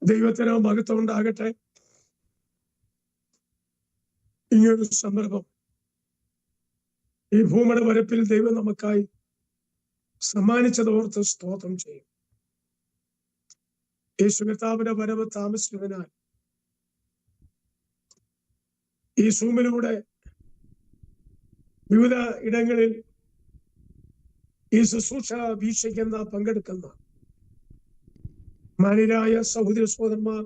ദൈവത്തിന് മഹത്വം ഉണ്ടാകട്ടെ. ഇങ്ങനൊരു സന്ദർഭം ഈ ഭൂമിയുടെ വരപ്പിൽ ദൈവം നമുക്കായി സമ്മാനിച്ചതോർത്ത് സ്തോത്രം ചെയ്യും. യേശു കർത്താവിന്റെ വരവ് താമസിക്കുന്നതിനാൽ ഈ സൂമിലൂടെ വിവിധ ഇടങ്ങളിൽ ഈ ശുശ്രൂഷ വീക്ഷിക്കുന്ന പങ്കെടുക്കുന്ന മാന്യരായ സഹോദര സഹോദരന്മാർ,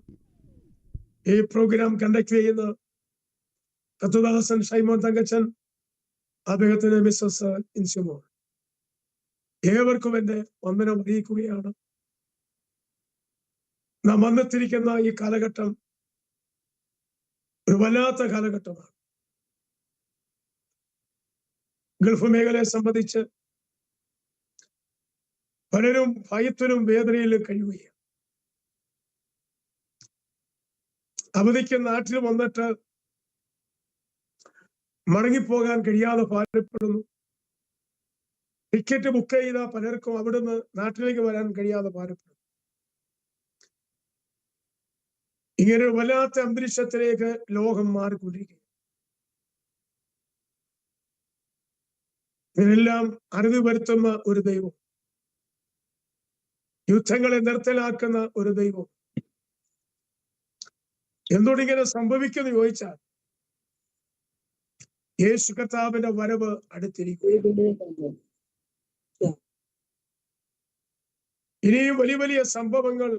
ഈ പ്രോഗ്രാം കണ്ടക്ട് ചെയ്യുന്ന കത്തുദാസൻ ഷൈമോൻ തങ്കച്ചൻ, അദ്ദേഹത്തിന് മിസ്സസ് ഇൻസിമോൾ, ഏവർക്കും എന്റെ വന്ദനം അറിയിക്കുകയാണ്. നാം വന്നെത്തിരിക്കുന്ന ഈ കാലഘട്ടം ഒരു വല്ലാത്ത കാലഘട്ടമാണ്. ഗൾഫ് മേഖലയെ സംബന്ധിച്ച് പലരും ഭയത്തിലും വേദനയിലും കഴിയുകയാണ്. അവധിക്ക് നാട്ടിൽ വന്നിട്ട് മടങ്ങിപ്പോകാൻ കഴിയാതെ ഭാരപ്പെടുന്നു. ടിക്കറ്റ് ബുക്ക് ചെയ്ത പലർക്കും അവിടുന്ന് നാട്ടിലേക്ക് വരാൻ കഴിയാതെ ഭാരപ്പെടുന്നു. ഇങ്ങനെ ഒരു വല്ലാത്ത അന്തരീക്ഷത്തിലേക്ക് ലോകം മാറിക്കൊണ്ടിരിക്കുന്നു. ഇതിനെല്ലാം അറുതി വരുത്തുന്ന ഒരു ദൈവം, യുദ്ധങ്ങളെ നിർത്തലാക്കുന്ന ഒരു ദൈവം. എന്തുകൊണ്ടിങ്ങനെ സംഭവിക്കുന്നു ചോദിച്ചാൽ, യേശു കർത്താവിന്റെ വരവ് അടുത്തിരിക്കുന്നു. ഇനിയും വലിയ വലിയ സംഭവങ്ങൾ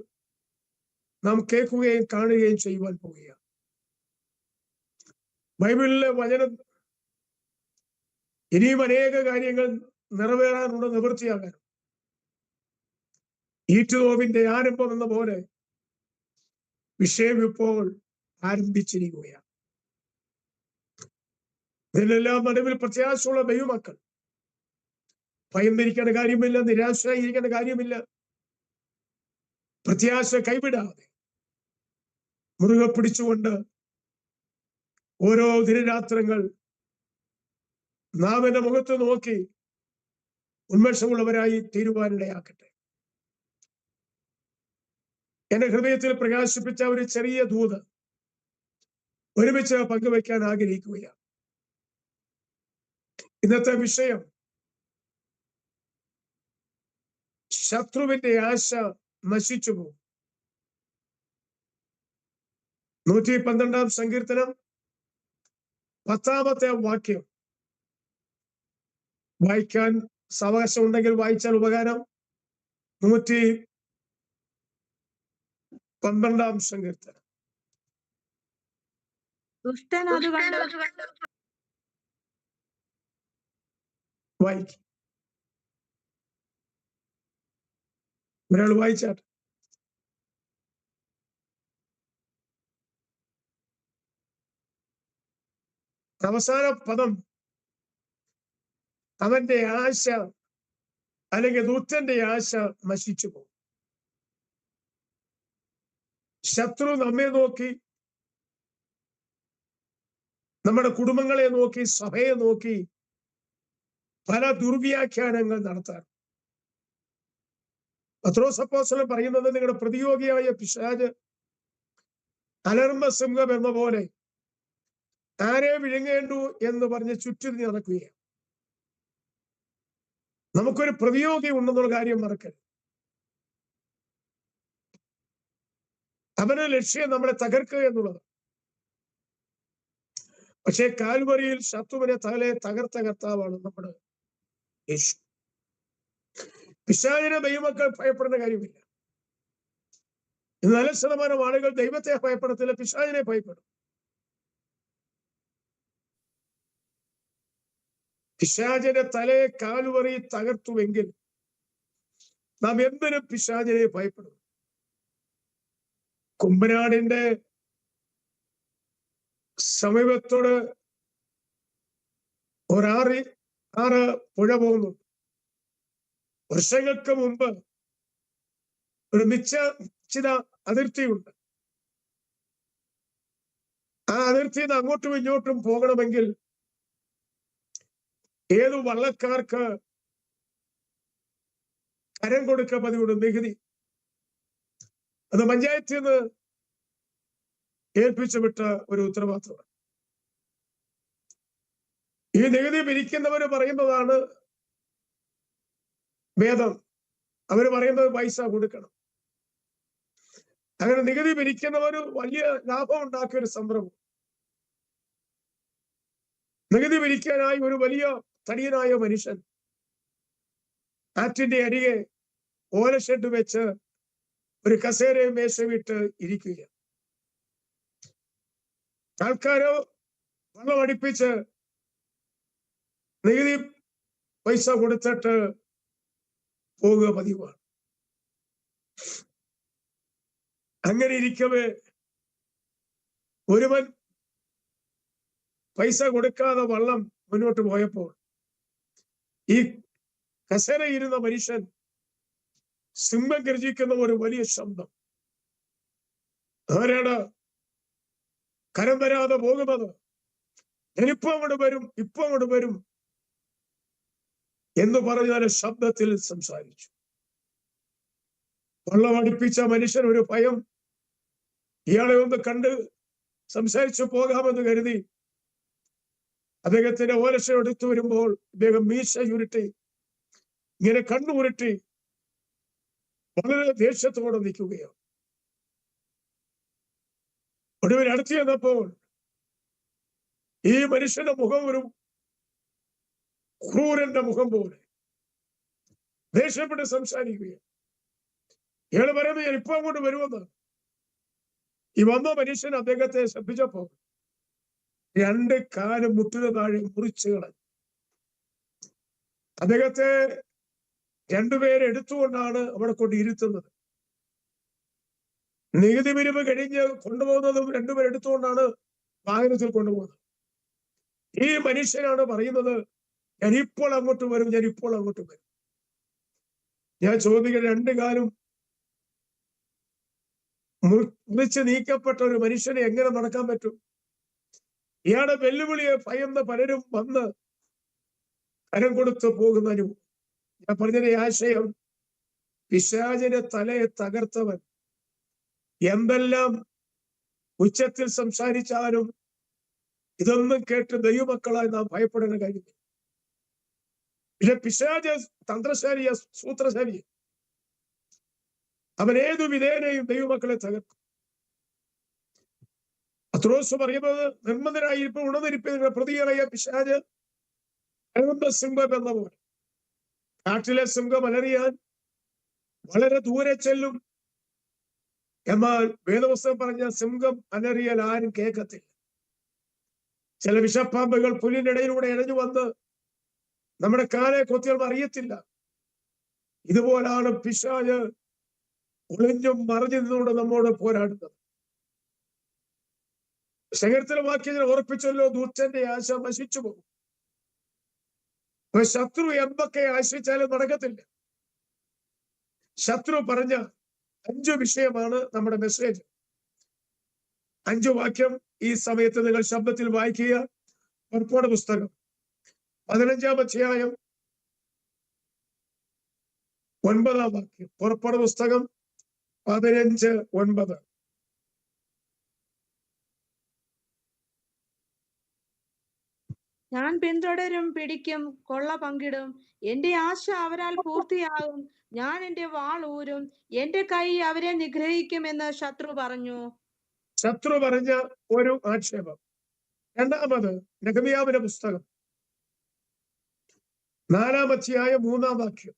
നാം കേൾക്കുകയും കാണുകയും ചെയ്യുവാൻ പോവുകയാണ്. ബൈബിളിലെ വചനം ഇനിയും അനേക കാര്യങ്ങൾ നിറവേറാനുള്ള നിവൃത്തിയാകാൻ, ഈറ്റുനോവിന്റെ ആരംഭം എന്ന പോലെ വിഷയം ഇപ്പോൾ ആരംഭിച്ചിരിക്കുകയാണ്. ഇതിനെല്ലാം നടുവിൽ പ്രത്യാശയുള്ള ദൈവമക്കൾ ഭയന്നിരിക്കേണ്ട കാര്യമില്ല, നിരാശയായിരിക്കേണ്ട കാര്യമില്ല. പ്രത്യാശ കൈവിടാതെ മുറുകെ പിടിച്ചുകൊണ്ട് ഓരോ ദിനരാത്രങ്ങൾ നാം എന്റെ മുഖത്ത് നോക്കി ഉന്മേഷമുള്ളവരായി തീരുവാനിടയാക്കട്ടെ. എന്റെ ഹൃദയത്തിൽ പ്രകാശിപ്പിച്ച ഒരു ചെറിയ ദൂത് ഒരുമിച്ച് പങ്കുവയ്ക്കാൻ ആഗ്രഹിക്കുകയാണ്. ഇന്നത്തെ വിഷയം ശത്രുവിന്റെ ആശ നശിച്ചു പോകും. 112 സങ്കീർത്തനം 10-ാമത്തെ വാക്യം വായിക്കാൻ സാവകാശം ഉണ്ടെങ്കിൽ വായിച്ചാൽ ഉപകാരം. 112 സങ്കീർത്തനം. വായിക്കും. ഒരാൾ വായിച്ചാട്ടെ. അവസാന പദം അവന്റെ ആശ അല്ലെങ്കിൽ ദൂതന്റെ ആശ നശിച്ചു പോകും. ശത്രു നമ്മെ നോക്കി, നമ്മുടെ കുടുംബങ്ങളെ നോക്കി, സഭയെ നോക്കി പല ദുർവ്യാഖ്യാനങ്ങൾ നടത്താൻ. പത്രോസ് അപ്പോസ്തലൻ പറയുന്നത്, നിങ്ങളുടെ പ്രതിയോഗിയായ പിശാച് അലർമ്മ സിംഹം എന്ന പോലെ ആരെ വിഴുങ്ങേണ്ടു എന്ന് പറഞ്ഞ് ചുറ്റി നടക്കുകയാണ്. നമുക്കൊരു പ്രതിയോഗി ഉണ്ടെന്നുള്ള കാര്യം മറക്കരുത്. അവന്റെ ലക്ഷ്യം നമ്മളെ തകർക്കുക എന്നുള്ളത്. പക്ഷേ കാൽവരിയിൽ ശത്രുവിനെ തകർത്ത കർത്താവാണ് നമ്മുടെ യേശു. പിശാചിനെ ദൈവമക്കൾ ഭയപ്പെടേണ്ട കാര്യമില്ല. 4% ആളുകൾ ദൈവത്തെ ഭയപ്പെടത്തില്ല, പിശാചിനെ ഭയപ്പെടും. പിശാചിന്റെ തലയെ കാൽവറി തകർത്തുവെങ്കിൽ നാം എന്തിനും പിശാചിനെ ഭയപ്പെടും. കുമ്പനാടിന്റെ സമീപത്തോട് ആറ് പുഴ പോകുന്നു. വർഷങ്ങൾക്ക് മുമ്പ് ഒരു നിശ്ചിത അതിർത്തിയുണ്ട്. ആ അതിർത്തിയിൽ നിന്ന് അങ്ങോട്ടും ഇങ്ങോട്ടും പോകണമെങ്കിൽ ഏതു വള്ളക്കാർക്ക് കരം കൊടുക്കുക പതിവുണ്ട്. നികുതി അത് പഞ്ചായത്തിൽ നിന്ന് ഏൽപ്പിച്ചു വിട്ട ഒരു ഉത്തരവാദിത്വമാണ്. ഈ നികുതി പിരിക്കുന്നവര് പറയുന്നതാണ് ഭേദം. അവര് പറയുന്നത് പൈസ കൊടുക്കണം. അങ്ങനെ നികുതി പിരിക്കുന്നവര് വലിയ ലാഭം ഉണ്ടാക്കിയ ഒരു സംരംഭം. നികുതി പിരിക്കാനായി ഒരു വലിയ തടിയനായ മനുഷ്യൻ ആറ്റിന്റെ അരികെ ഓലഷെഡ് വെച്ച് ഒരു കസേരയും മേശവിട്ട് ഇരിക്കുക. ആൾക്കാര് വെള്ളം അടുപ്പിച്ച് നികുതി പൈസ കൊടുത്തിട്ട് പോകുക പതിവാണ്. അങ്ങനെ ഇരിക്കവേ ഒരുവൻ പൈസ കൊടുക്കാതെ വള്ളം മുന്നോട്ട് പോയപ്പോൾ ഈ കസേരയിരുന്ന മനുഷ്യൻ സിംഹം ഗർജിക്കുന്ന ഒരു വലിയ ശബ്ദം. ആരാണ് കരം വരാതെ പോകുന്നത്? ഞാനിപ്പോ അങ്ങോട്ട് വരും, ഇപ്പൊ അങ്ങോട്ട് വരും എന്ന് പറഞ്ഞാൽ ശബ്ദത്തിൽ സംസാരിച്ചു. വള്ളം അടുപ്പിച്ച മനുഷ്യൻ ഒരു ഭയം, ഇയാളെ ഒന്ന് കണ്ട് സംസാരിച്ചു പോകാമെന്ന് കരുതി അദ്ദേഹത്തിന്റെ ഓലശ എടുത്തു വരുമ്പോൾ അദ്ദേഹം മീശ ഉരുട്ടി, ഇങ്ങനെ കണ്ണുരുട്ടി വളരെ ദേഷ്യത്തോടെ നിൽക്കുകയാണ്. ഒടുവിൽ അടുത്ത് ചെന്നപ്പോൾ ഈ മനുഷ്യന്റെ മുഖം ഒരു ക്രൂരന്റെ മുഖം പോലെ ദേഷ്യപ്പെട്ട് സംസാരിക്കുകയാണ്. ഇയാള് പറയുന്നത് ഞാൻ ഇപ്പൊ അങ്ങോട്ട് വരുമെന്ന്. ഈ വന്ന മനുഷ്യൻ അദ്ദേഹത്തെ ശ്രദ്ധിച്ചപ്പോ രണ്ട് കാല് മുട്ടിന് താഴെ മുറിച്ചു കളഞ്ഞു. അദ്ദേഹത്തെ രണ്ടുപേരെ എടുത്തുകൊണ്ടാണ് അവിടെ കൊണ്ട് ഇരുത്തുന്നത്. നികുതി പിരിവ് കഴിഞ്ഞ് കൊണ്ടുപോകുന്നതും രണ്ടുപേരെ എടുത്തുകൊണ്ടാണ് വാഹനത്തിൽ കൊണ്ടുപോകുന്നത്. ഈ മനുഷ്യനാണ് പറയുന്നത് ഞാൻ ഇപ്പോൾ അങ്ങോട്ട് വരും, ഞാൻ ഇപ്പോൾ അങ്ങോട്ട് വരും. ഞാൻ ചോദിക്കുന്ന രണ്ട് കാലും മുറിച്ച് നീക്കപ്പെട്ട ഒരു മനുഷ്യനെ എങ്ങനെ നടക്കാൻ പറ്റും? ഇയാളുടെ വെല്ലുവിളിയെ ഭയന്ന് പലരും വന്ന് കരം കൊടുത്ത് പോകുന്ന അനുഭവം. ഞാൻ പറഞ്ഞതിന്റെ ആശയം, പിശാചിന്റെ തലയെ തകർത്തവൻ എന്തെല്ലാം ഉച്ചത്തിൽ സംസാരിച്ചാലും ഇതൊന്നും കേട്ട് ദൈവമക്കളായി നാം ഭയപ്പെടേണ്ട കാര്യമില്ല. പിന്നെ പിശാച് തന്ത്രശാലിയ, സൂത്രശാലിയ, അവൻ ഏതു വിധേനയും ദൈവമക്കളെ തകർക്കും. പത്രോസ് പറയുന്നത് നിർമ്മതരായിരിക്കും ഉണർന്നിരിപ്പ് നിങ്ങളുടെ പ്രതിയായ പിശാച് സിംഹം എന്ന പോലെ. കാട്ടിലെ സിംഹം അലറിയാൻ വളരെ ദൂരെ ചെല്ലും, എന്നാൽ വേദപുസ്തകം പറഞ്ഞ സിംഹം അലറിയാൽ ആരും കേൾക്കത്തില്ല. ചില വിഷപ്പാമ്പുകൾ പുലിനിടയിലൂടെ ഇഴഞ്ഞു വന്ന് നമ്മുടെ കാലെ കൊത്തിയാൽ അറിയത്തില്ല. ഇതുപോലാണ് പിശാച് ഒളിഞ്ഞും മറിഞ്ഞു നിന്നുകൊണ്ട് നമ്മോട് പോരാടുന്നത്. ശേഖരത്തിലെ വാക്യങ്ങൾ ഓർപ്പിച്ചല്ലോ, ദുഷ്ടന്റെ ആശ നശിച്ചു പോകും. ശത്രു എന്തൊക്കെ ആശ്രയിച്ചാലും നടക്കത്തില്ല. ശത്രു പറഞ്ഞ 5 വിഷയമാണ് നമ്മുടെ മെസ്സേജ്. 5 വാക്യം ഈ സമയത്ത് നിങ്ങൾ ശബ്ദത്തിൽ വായിക്കുക. പുറപ്പാട് പുസ്തകം 15-ാം അധ്യായം 9-ാം വാക്യം. പുറപ്പാട് പുസ്തകം 15:9. ഞാൻ പിന്തുടരും, പിടിക്കും, കൊള്ള പങ്കിടും. എന്റെ ആശ അവരാൽ പൂർത്തിയാകും. ഞാൻ എന്റെ വാൾ ഊരും, എന്റെ കൈ അവരെ നിഗ്രഹിക്കുമെന്ന് ശത്രു പറഞ്ഞു. ശത്രു പറഞ്ഞ ഒരു ആക്ഷേപം. രണ്ടാമത് നെഹെമ്യാവിന്റെ പുസ്തകം 4-ാം അധ്യായം 3-ാം വാക്യം.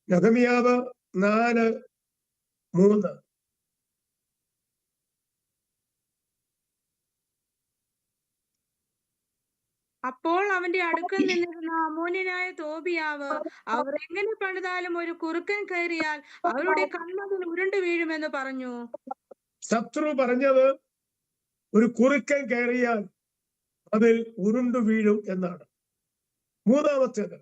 നെഹെമ്യാവ് 4:3. അപ്പോൾ അവന്റെ അടുക്കൽ നിന്നിരുന്ന അമ്മോന്യനായ തോബിയാവ്, അവർ എങ്ങനെ പണിതാലും ഒരു കുറുക്കൻ കയറിയാൽ അവരുടെ കൺമതിൽ ഉരുണ്ടു വീഴുമെന്ന് പറഞ്ഞു. ശത്രു പറഞ്ഞത് ഒരു കുറുക്കൻ കയറിയാൽ അതിൽ ഉരുണ്ടു വീഴും എന്നാണ്. മൂന്നാമത്തേത്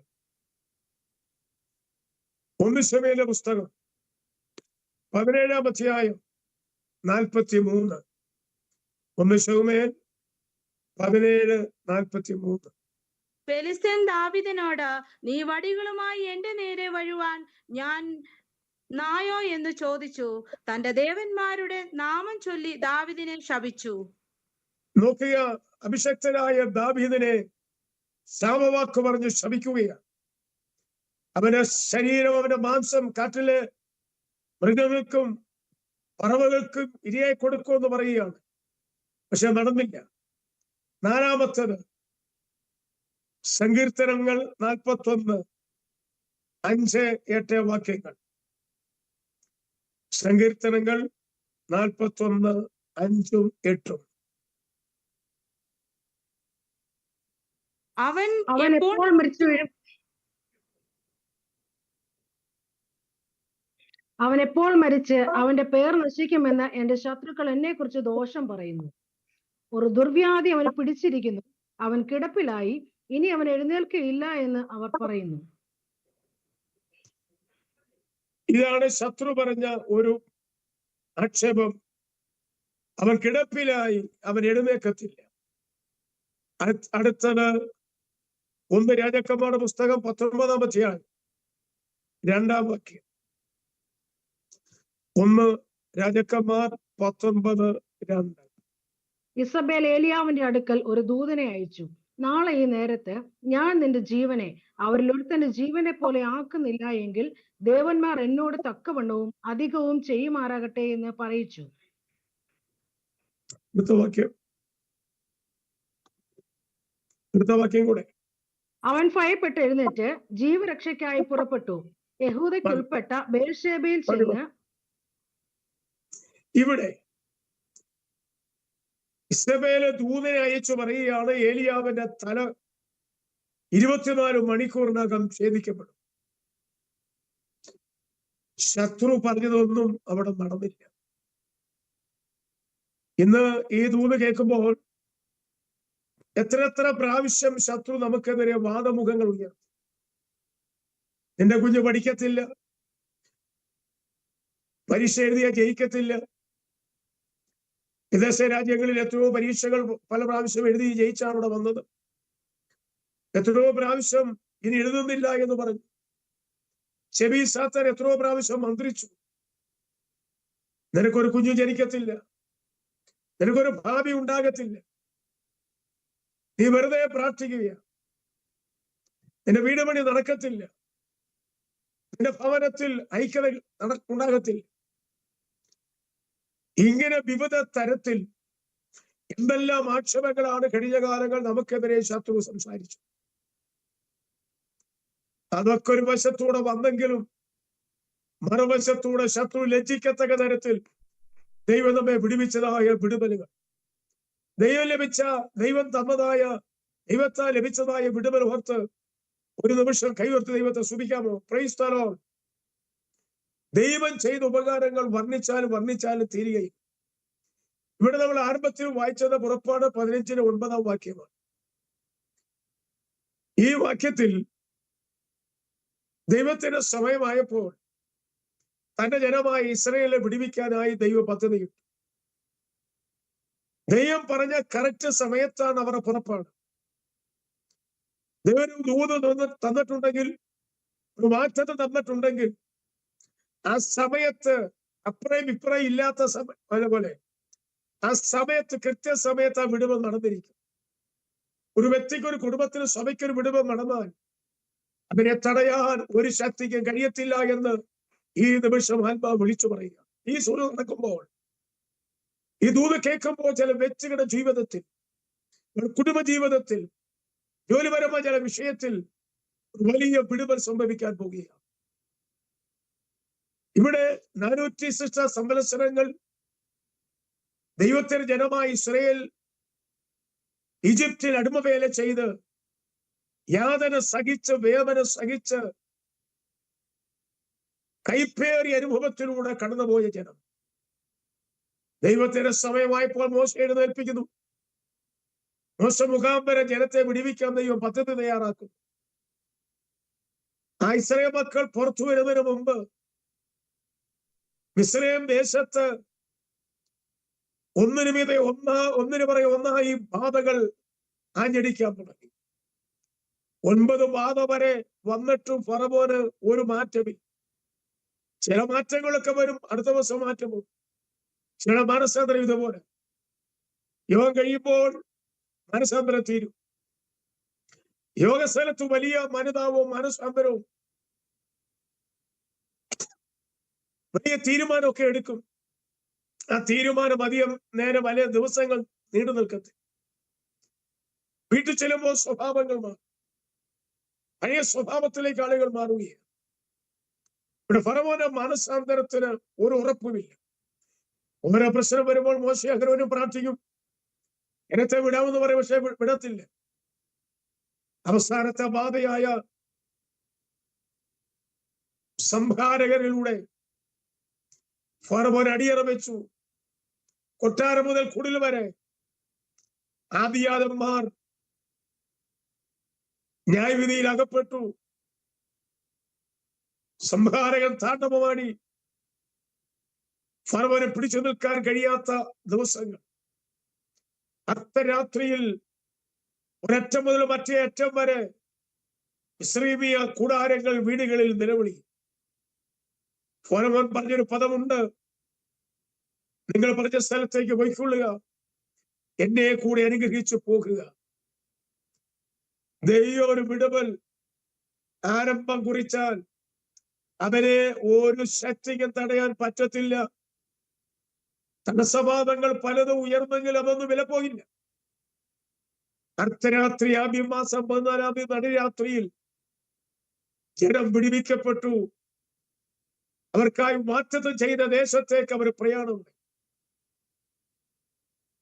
1 ശമൂവേലിന്റെ പുസ്തകം 17-ാം അധ്യായം 43. 1 ശമൂവേൽ 17:43. ഫെലിസ്ത്യൻ ദാവീദിനോട്, നീ വടികളുമായി എന്റെ നേരെ വരുവാൻ ഞാൻ നായോ എന്ന് ചോദിച്ചു. തന്റെ ദേവന്മാരുടെ നാമം ചൊല്ലി ദാവീദിനെ ശപിച്ചു. നോക്കുക, അഭിഷക്തനായ ദാവീദിനെ ശാപവാക്ക് പറഞ്ഞ് ശപിക്കുകയാണ്. അവന്റെ ശരീരം, അവന്റെ മാംസം കാട്ടിലെ മൃഗങ്ങൾക്കും പറവകൾക്കും ഇരയായി കൊടുക്കുമെന്ന് പറയുകയാണ്. പക്ഷെ നടന്നില്ല. നാലാമത്തത് സങ്കീർത്തനങ്ങൾ 41:5-8 വാക്യങ്ങൾ. സങ്കീർത്തനങ്ങൾ 41:5-8. അവൻ എപ്പോൾ മരിച്ചു വീഴും അവൻ എപ്പോൾ മരിച്ച് അവന്റെ പേർ നശിക്കുമെന്ന് എന്റെ ശത്രുക്കൾ എന്നെ കുറിച്ച് ദോഷം പറയുന്നു. ഒരു ദുർവ്യാധി അവനെ പിടിച്ചിരിക്കുന്നു, അവൻ കിടപ്പിലായി, ഇനി അവൻ എഴുന്നേൽക്കയില്ല എന്ന് അവർ പറയുന്നു. ഇതാണ് ശത്രു പറഞ്ഞ ഒരു ആക്ഷേപം. അവൻ കിടപ്പിലായി, അവൻ എഴുന്നേക്കത്തില്ല. അടുത്തത് 1 രാജാക്കന്മാരുടെ പുസ്തകം 19-ാം അധ്യായം 2-ാം വാക്യം. 1 രാജാക്കന്മാർ 19:2. ഇസബേൽ ഏലിയാവിന്റെ അടുക്കൽ ഒരു ദൂതനെ അയച്ചു. നാളെ ഈ നേരത്ത് ഞാൻ നിന്റെ ജീവനെ അവരിൽ ഒരുത്തന്റെ ജീവനെ പോലെ ആക്കുന്നില്ല എങ്കിൽ ദേവന്മാർ എന്നോട് തക്കവണ്ണവും അധികവും ചെയ്യുമാറാകട്ടെ എന്ന് പറയിച്ചു. അടുത്ത വാക്യം കൂടെ. അവൻ ഭയപ്പെട്ട് എഴുന്നേറ്റ് ജീവരക്ഷയ്ക്കായി പുറപ്പെട്ടു. യഹൂദയ്ക്കുൾപ്പെട്ട ബേർശേബയിൽ ചെന്ന്. ഇവിടെ ഇസബേല് ദൂതനെ അയച്ചു പറയുകയാണ്, ഏലിയാവിന്റെ തല 24 മണിക്കൂറിനകം ഛേദിക്കപ്പെടും. ശത്രു പറഞ്ഞതൊന്നും അവിടെ നടന്നില്ല. ഇന്ന് ഈ ദൂത് കേൾക്കുമ്പോൾ എത്ര പ്രാവശ്യം ശത്രു നമുക്കെതിരെ വാദമുഖങ്ങൾ ഉയർത്തി. നിന്റെ കുഞ്ഞ് പഠിക്കത്തില്ല, പരീക്ഷ എഴുതിയാൽ ജയിക്കത്തില്ല. വിദേശ രാജ്യങ്ങളിൽ എത്രയോ പരീക്ഷകൾ പല പ്രാവശ്യം എഴുതി ജയിച്ചാണ് ഇവിടെ വന്നത്. എത്രയോ പ്രാവശ്യം ഇനി എഴുതുന്നില്ല എന്ന് പറഞ്ഞു. ഷെബി സാത്തൻ എത്രയോ പ്രാവശ്യം മന്ത്രിച്ചു, നിനക്കൊരു കുഞ്ഞു ജനിക്കത്തില്ല, നിനക്കൊരു ഭാവി ഉണ്ടാകത്തില്ല, നീ വെറുതെ പ്രാർത്ഥിക്കുകയാണ്, നിന്റെ വീട് പണി നടക്കത്തില്ല, നിന്റെ ഭവനത്തിൽ ഐക്യത ഉണ്ടാകത്തില്ല. ഇങ്ങനെ വിവിധ തരത്തിൽ എന്തെല്ലാം ആക്ഷേപങ്ങളാണ് കഴിഞ്ഞ കാലങ്ങൾ നമുക്കെതിരെ ശത്രു സംസാരിച്ചു. അതൊക്കെ ഒരു വശത്തൂടെ വന്നെങ്കിലും മറുവശത്തൂടെ ശത്രു ലജ്ജിക്കത്തക്ക തരത്തിൽ ദൈവം നമ്മെ വിടുവിച്ചതായ വിടുതലുകൾ, ദൈവം തന്നതായ, ദൈവത്താൽ ലഭിച്ചതായ വിടുതൽ ഓർത്ത് ഒരു നിമിഷം കൈവർത്ത് ദൈവത്തെ സ്തുതിക്കാമോ? Praise the Lord. ദൈവം ചെയ്ത ഉപകാരങ്ങൾ വർണ്ണിച്ചാലും തീരുകയും. ഇവിടെ നമ്മൾ ആരംഭത്തിൽ വായിച്ചത് പുറപ്പാട് 15:9 വാക്യമാണ്. ഈ വാക്യത്തിൽ ദൈവത്തിന് സമയമായപ്പോൾ തന്റെ ജനമായ ഇസ്രായേലിനെ വിടുവിക്കാനായി ദൈവം പദ്ധതിയിട്ടു. ദൈവം പറഞ്ഞ കറക്റ്റ് സമയത്താണ് അവരുടെ പുറപ്പാട്. ദൈവം ദൂത് തന്നിട്ടുണ്ടെങ്കിൽ, ഒരു മാറ്റത്തെ തന്നിട്ടുണ്ടെങ്കിൽ, ആ സമയത്ത് അപ്പുറയും ഇപ്പുറയും ഇല്ലാത്ത പോലെ ആ സമയത്ത് കൃത്യസമയത്ത് ആ വിടുതൽ നടന്നിരിക്കും. ഒരു വ്യക്തിക്ക്, ഒരു കുടുംബത്തിന്, സഭയ്ക്കൊരു വിടുതൽ നടന്നാൽ അതിനെ തടയാൻ ഒരു ശക്തിക്കും കഴിയത്തില്ല എന്ന് ഈ നിമിഷം ആത്മാവ് വിളിച്ചു പറയുക. ഈ സൂര്യ നടക്കുമ്പോൾ, ഈ ദൂത് കേൾക്കുമ്പോൾ ചില വ്യക്തികളുടെ ജീവിതത്തിൽ, കുടുംബ ജീവിതത്തിൽ, ജോലിപരമായ ചില വിഷയത്തിൽ വലിയ വിടുതൽ സംഭവിക്കാൻ പോകുകയാണ്. ഇവിടെ 460 സംവത്സരങ്ങൾ ദൈവത്തിന്റെ ജനമായ ഇസ്രായേൽ ഈജിപ്തിൽ അടിമവേല ചെയ്ത് യാതന സഹിച്ച്, വേദന സഹിച്ച്, കൈപ്പേറിയ അനുഭവത്തിലൂടെ കടന്നുപോയ ജനം. ദൈവത്തിന്റെ സമയമായപ്പോൾ മോശ എഴുന്നേൽപ്പിക്കുന്നു. മോശ മുഖാന്തരം ജനത്തെ വിടുവിക്കാൻ ദൈവം പദ്ധതി തയ്യാറാക്കുന്നു. ആ ഇസ്രായേൽ മക്കൾ പുറത്തു വരുന്നതിന് മുമ്പ് മിസ്രയീം ദേശത്ത് ഒന്നിനു പുറകെ ഒന്നായി ബാധകൾ ആഞ്ഞടിക്കാൻ തുടങ്ങി. 9 പാത വരെ വന്നിട്ടും ഫറവോന് ഒരു മാറ്റമില്ല. ചില മാറ്റങ്ങളൊക്കെ വരും, അടുത്ത ദിവസം മാറ്റം പോകും. ചില മനസ്സാന്തരം ഇതുപോലെ യോഗം കഴിയുമ്പോൾ മനസ്സാന്തരം തീരും. യോഗസ്ഥലത്ത് വലിയ മനതാവും മനസ്സാന്തരവും വലിയ തീരുമാനമൊക്കെ എടുക്കും. ആ തീരുമാനം അധികം നേരം വലിയ ദിവസങ്ങൾ നീണ്ടു നിൽക്കത്തെ. വീട്ടിൽ ചെല്ലുമ്പോൾ സ്വഭാവങ്ങൾ മാറും. പഴയ സ്വഭാവത്തിലേക്ക് ആളുകൾ മാറുകയാണ്. ഇവിടെ ഫറവോന്റെ മനസ്സാന്തരത്തിന് ഒരു ഉറപ്പുമില്ല. ഓരോ പ്രശ്നം വരുമ്പോൾ മോശെ അഹരോനും പ്രാർത്ഥിക്കും, എന്നത്തെ വിടാമെന്ന് പറയും, പക്ഷെ വിടത്തില്ല. അവസാനത്തെ ബാധയായ സംഹാരകരിലൂടെ ഫറവോൻ അടിയറ വെച്ചു. കൊട്ടാരം മുതൽ കുടിൽ വരെ ആദിയാദന്മാർ ന്യായവിധിയിൽ അകപ്പെട്ടു. സംഹാരകൻ താണ്ഡവമാടി. ഫറവോനെ പിടിച്ചു നിൽക്കാൻ കഴിയാത്ത ദിവസങ്ങൾ. അർദ്ധരാത്രിയിൽ ഒരറ്റം മുതൽ മറ്റേ അറ്റം വരെ ഇസ്രായേലിയ കൂടാരങ്ങൾ വീടുകളിൽ നിലവിളി. ഫറവോൻ പറഞ്ഞൊരു പദമുണ്ട്, നിങ്ങൾ പറഞ്ഞ സ്ഥലത്തേക്ക് പോയിക്കൊള്ളുക, എന്നെ കൂടെ അനുഗ്രഹിച്ചു പോകുക. ദൈവം ഒരു വിടുതൽ ആരംഭം കുറിച്ചാൽ അവനെ ഒരു ശക്തിക്കും തടയാൻ പറ്റത്തില്ല. തടസ്സവാദങ്ങൾ പലതും ഉയർന്നെങ്കിൽ അതൊന്നും വില പോയില്ല. അർദ്ധരാത്രി ആദ്യം മാസം 14-ാം തീയതി നടുരാത്രിയിൽ ജനം വിടുവിക്കപ്പെട്ടു. അവർക്കായി വാഗ്ദത്തം ചെയ്ത ദേശത്തേക്ക് അവർ പ്രയാണം.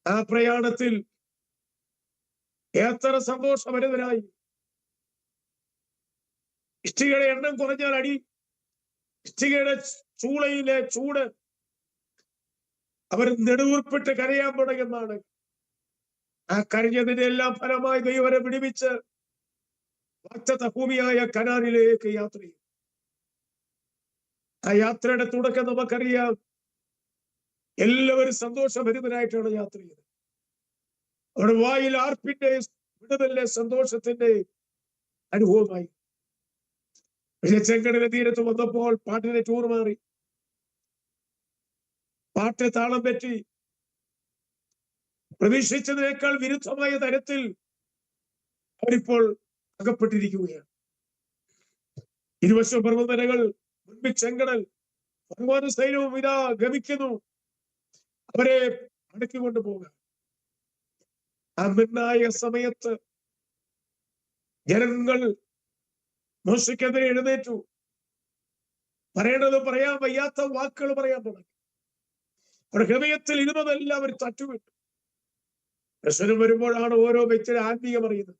ആ പ്രയാണത്തിൽ എത്ര സന്തോഷഭരിതരായി. ഇഷ്ടികയുടെ എണ്ണം കുറഞ്ഞാൽ അടി, ഇഷ്ടികയുടെ ചൂളയിലെ ചൂട് അവർ നെടുവീർപ്പിട്ട് കരയാൻ തുടങ്ങുന്നതാണ്. ആ കരഞ്ഞതിന്റെ എല്ലാം ഫലമായി ദൈവരെ വിടുവിച്ച് വാഗ്ദത്ത ഭൂമിയായ കനാനിലേക്ക് യാത്ര ചെയ്യും. ആ യാത്രയുടെ തുടക്കം നമുക്കറിയാം. എല്ലാവരും സന്തോഷഭരിതരായിട്ടാണ് യാത്ര ചെയ്തത്. അവിടെ വായിൽ ആർപ്പിന്റെ വിടുതലിന്റെ സന്തോഷത്തിന്റെ അനുഭവമായി. പക്ഷെ ചെങ്കടലിന്റെ തീരത്ത് വന്നപ്പോൾ പാട്ടിന്റെ ടൂർ മാറി. പാട്ട് താളം പറ്റി. പ്രതീക്ഷിച്ചതിനേക്കാൾ വിരുദ്ധമായ തരത്തിൽ അവരിപ്പോൾ അകപ്പെട്ടിരിക്കുകയാണ്. ഇരുവശം പർവ്വതനിരകൾ, മുൻപിൽ ചെങ്കടൽ, ഫറവോനും സൈന്യവും ഇതാ ഗമിക്കുന്നു. അവരെ അടക്കിക്കൊണ്ടു പോകാം. ആ നിർണായക സമയത്ത് ജനങ്ങൾ മോശയ്ക്കെതിരെ എഴുന്നേറ്റു. പറയേണ്ടത് പറയാൻ വയ്യാത്ത വാക്കുകൾ പറയാൻ തുടങ്ങി. അവരുടെ ഹൃദയത്തിൽ ഇരുന്നതെല്ലാം അവർ തട്ടുവിട്ടു. പ്രശ്നം വരുമ്പോഴാണ് ഓരോ വ്യക്തിയുടെ ആത്മീയം അറിയുന്നത്.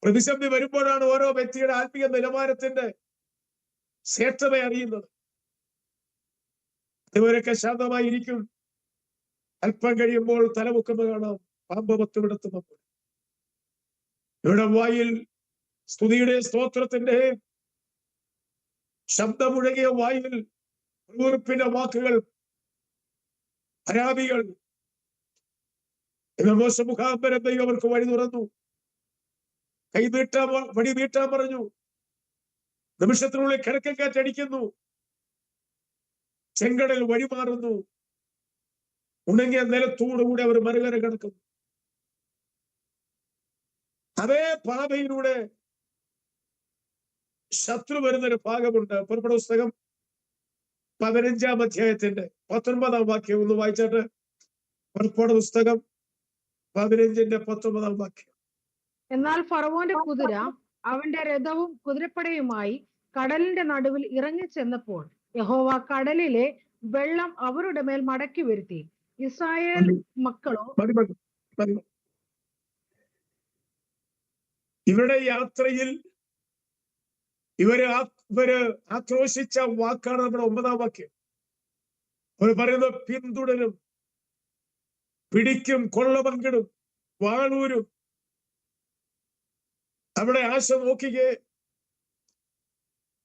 പ്രതിസന്ധി വരുമ്പോഴാണ് ഓരോ വ്യക്തിയുടെ ആത്മീയ നിലവാരത്തിന്റെ ശ്രേഷ്ഠത അറിയുന്നത്. ഇവരൊക്കെ ശാന്തമായിരിക്കും. അല്പം കഴിയുമ്പോൾ തലമുക്കുന്നത് കാണാം, പാമ്പ് 10 വിടത്തുമ്പോൾ. ഇവിടെ വായിൽ സ്തുതിയുടെ സ്തോത്രത്തിന്റെ ശബ്ദമുഴകിയ വായിൽ ഉറുപ്പിന്റെ വാക്കുകൾ, പരാതികൾ. മോശ മുഖാന്തരം ദൈവം അവർക്ക് വഴി തുറന്നു. വഴി നീട്ടാൻ പറഞ്ഞു. നിമിഷത്തിനുള്ളിൽ കിഴക്കൻ കാറ്റടിക്കുന്നു. ചെങ്കടൽ വഴിമാറുന്നു. ഉണങ്ങിയ നിലത്തോടുകൂടി അവർ മറുകര കിടക്കുന്നു. അതേ പാതയിലൂടെ ശത്രു വരുന്നൊരു ഭാഗമുണ്ട്. പുറപ്പെട്ട പുസ്തകം 15-ാം അധ്യായത്തിന്റെ 19-ാം വാക്യം ഒന്ന് വായിച്ചിട്ട്. പുറപ്പെട്ട പുസ്തകം 15-ന്റെ 19-ാം വാക്യം. എന്നാൽ ഫറവോന്റെ കുതിര അവന്റെ രഥവും കുതിരപ്പടയുമായി കടലിന്റെ നടുവിൽ ഇറങ്ങി ചെന്നപ്പോൾ യഹോവ കടലിലെ വെള്ളം അവരുടെ മേൽ മടക്കി വരുത്തി. ഇസ്രായേൽ മക്കളോ ഇവരുടെ യാത്രയിൽ ഇവര് ആക്രോശിച്ച വാക്കാണ് നമ്മുടെ 9-ാം വാക്യം. അവർ പറയുന്നത് പിന്തുടരും, പിടിക്കും, കൊള്ള പങ്കിടും, വാളൂരും. അവിടെ ആശ നോക്കിക്കേ.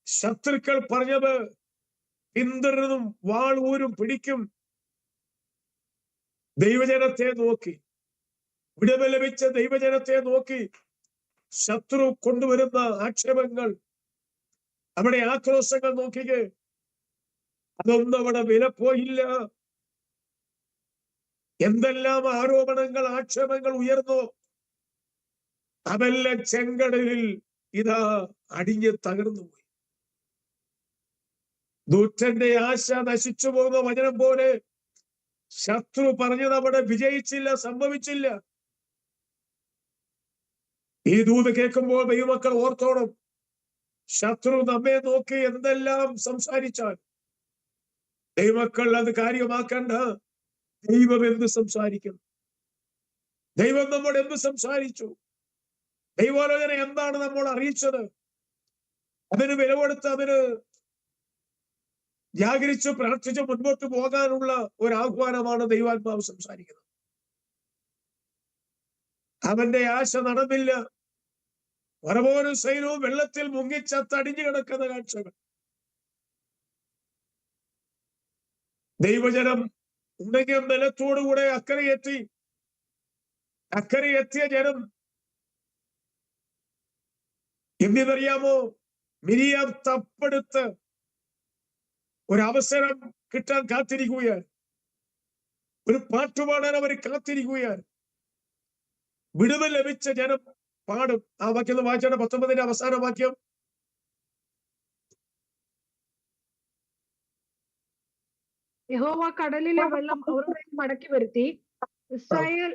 ശത്രുക്കൾ പറഞ്ഞത് പിന്തുടരും, വാളൂരും, പിടിക്കും. ദൈവജനത്തെ നോക്കി, വിടുതൽ ലഭിച്ച ദൈവജനത്തെ നോക്കി ശത്രു കൊണ്ടുവരുന്ന ആക്ഷേപങ്ങൾ, അവിടെ ആക്രോശങ്ങൾ നോക്കിക്കേ, അതൊന്നും അവിടെ വിലപ്പോയില്ല. എന്തെല്ലാം ആരോപണങ്ങൾ, ആക്ഷേപങ്ങൾ ഉയർന്നു, അതെല്ലാം ചെങ്കടലിൽ ഇതാ അടിഞ്ഞ് തകർന്നുപോയി. ദുഷ്ടന്റെ ആശ നശിച്ചു പോകുന്ന വചനം പോലെ ശത്രു പറഞ്ഞത് അവിടെ വിജയിച്ചില്ല, സംഭവിച്ചില്ല. ഈ ദൂത് കേൾക്കുമ്പോൾ ദൈവമക്കൾ ഓർത്തോണം, ശത്രു നമ്മെ നോക്കി എന്തെല്ലാം സംസാരിച്ചാൽ ദൈവമക്കൾ അത് കാര്യമാക്കണ്ട. ദൈവം എന്ത് സംസാരിക്കുന്നു? ദൈവം നമ്മോട് എന്ത് സംസാരിച്ചു? ദൈവാലോചന എന്താണ് നമ്മൾ അറിയിച്ചത്? അതിന് വില കൊടുത്ത്, അതിന് ജാഗരിച്ച് പ്രാർത്ഥിച്ച് മുൻപോട്ട് പോകാനുള്ള ഒരു ആഹ്വാനമാണ് ദൈവാത്മാവ് സംസാരിക്കുന്നത്. അവന്റെ ആശ നടന്നില്ല. പരമോനും സൈന്യവും വെള്ളത്തിൽ മുങ്ങിച്ചത്തടിഞ്ഞു കിടക്കുന്ന കാഴ്ചകൾ. ദൈവജനം ഉണങ്ങിയ നിലത്തോടുകൂടെ അക്കരയെത്തിയ ജനം എന്തിനറിയാമോ? മിരിയാം തപ്പെടുത്ത് ഒരവസരം കിട്ടാൻ കാത്തിരിക്കുകയാണ്. ഒരു പാട്ടുപാടാൻ അവർ കാത്തിരിക്കുകയാണ്. വിടുതൽ ലഭിച്ച ജനം പാടും. ആ വാക്യം വായിച്ചാണ് 19 അവസാന വാക്യം. യഹോവ കടലിലെ വെള്ളം അവരുടെ മടക്കി വരുത്തി. ഇസ്രായേൽ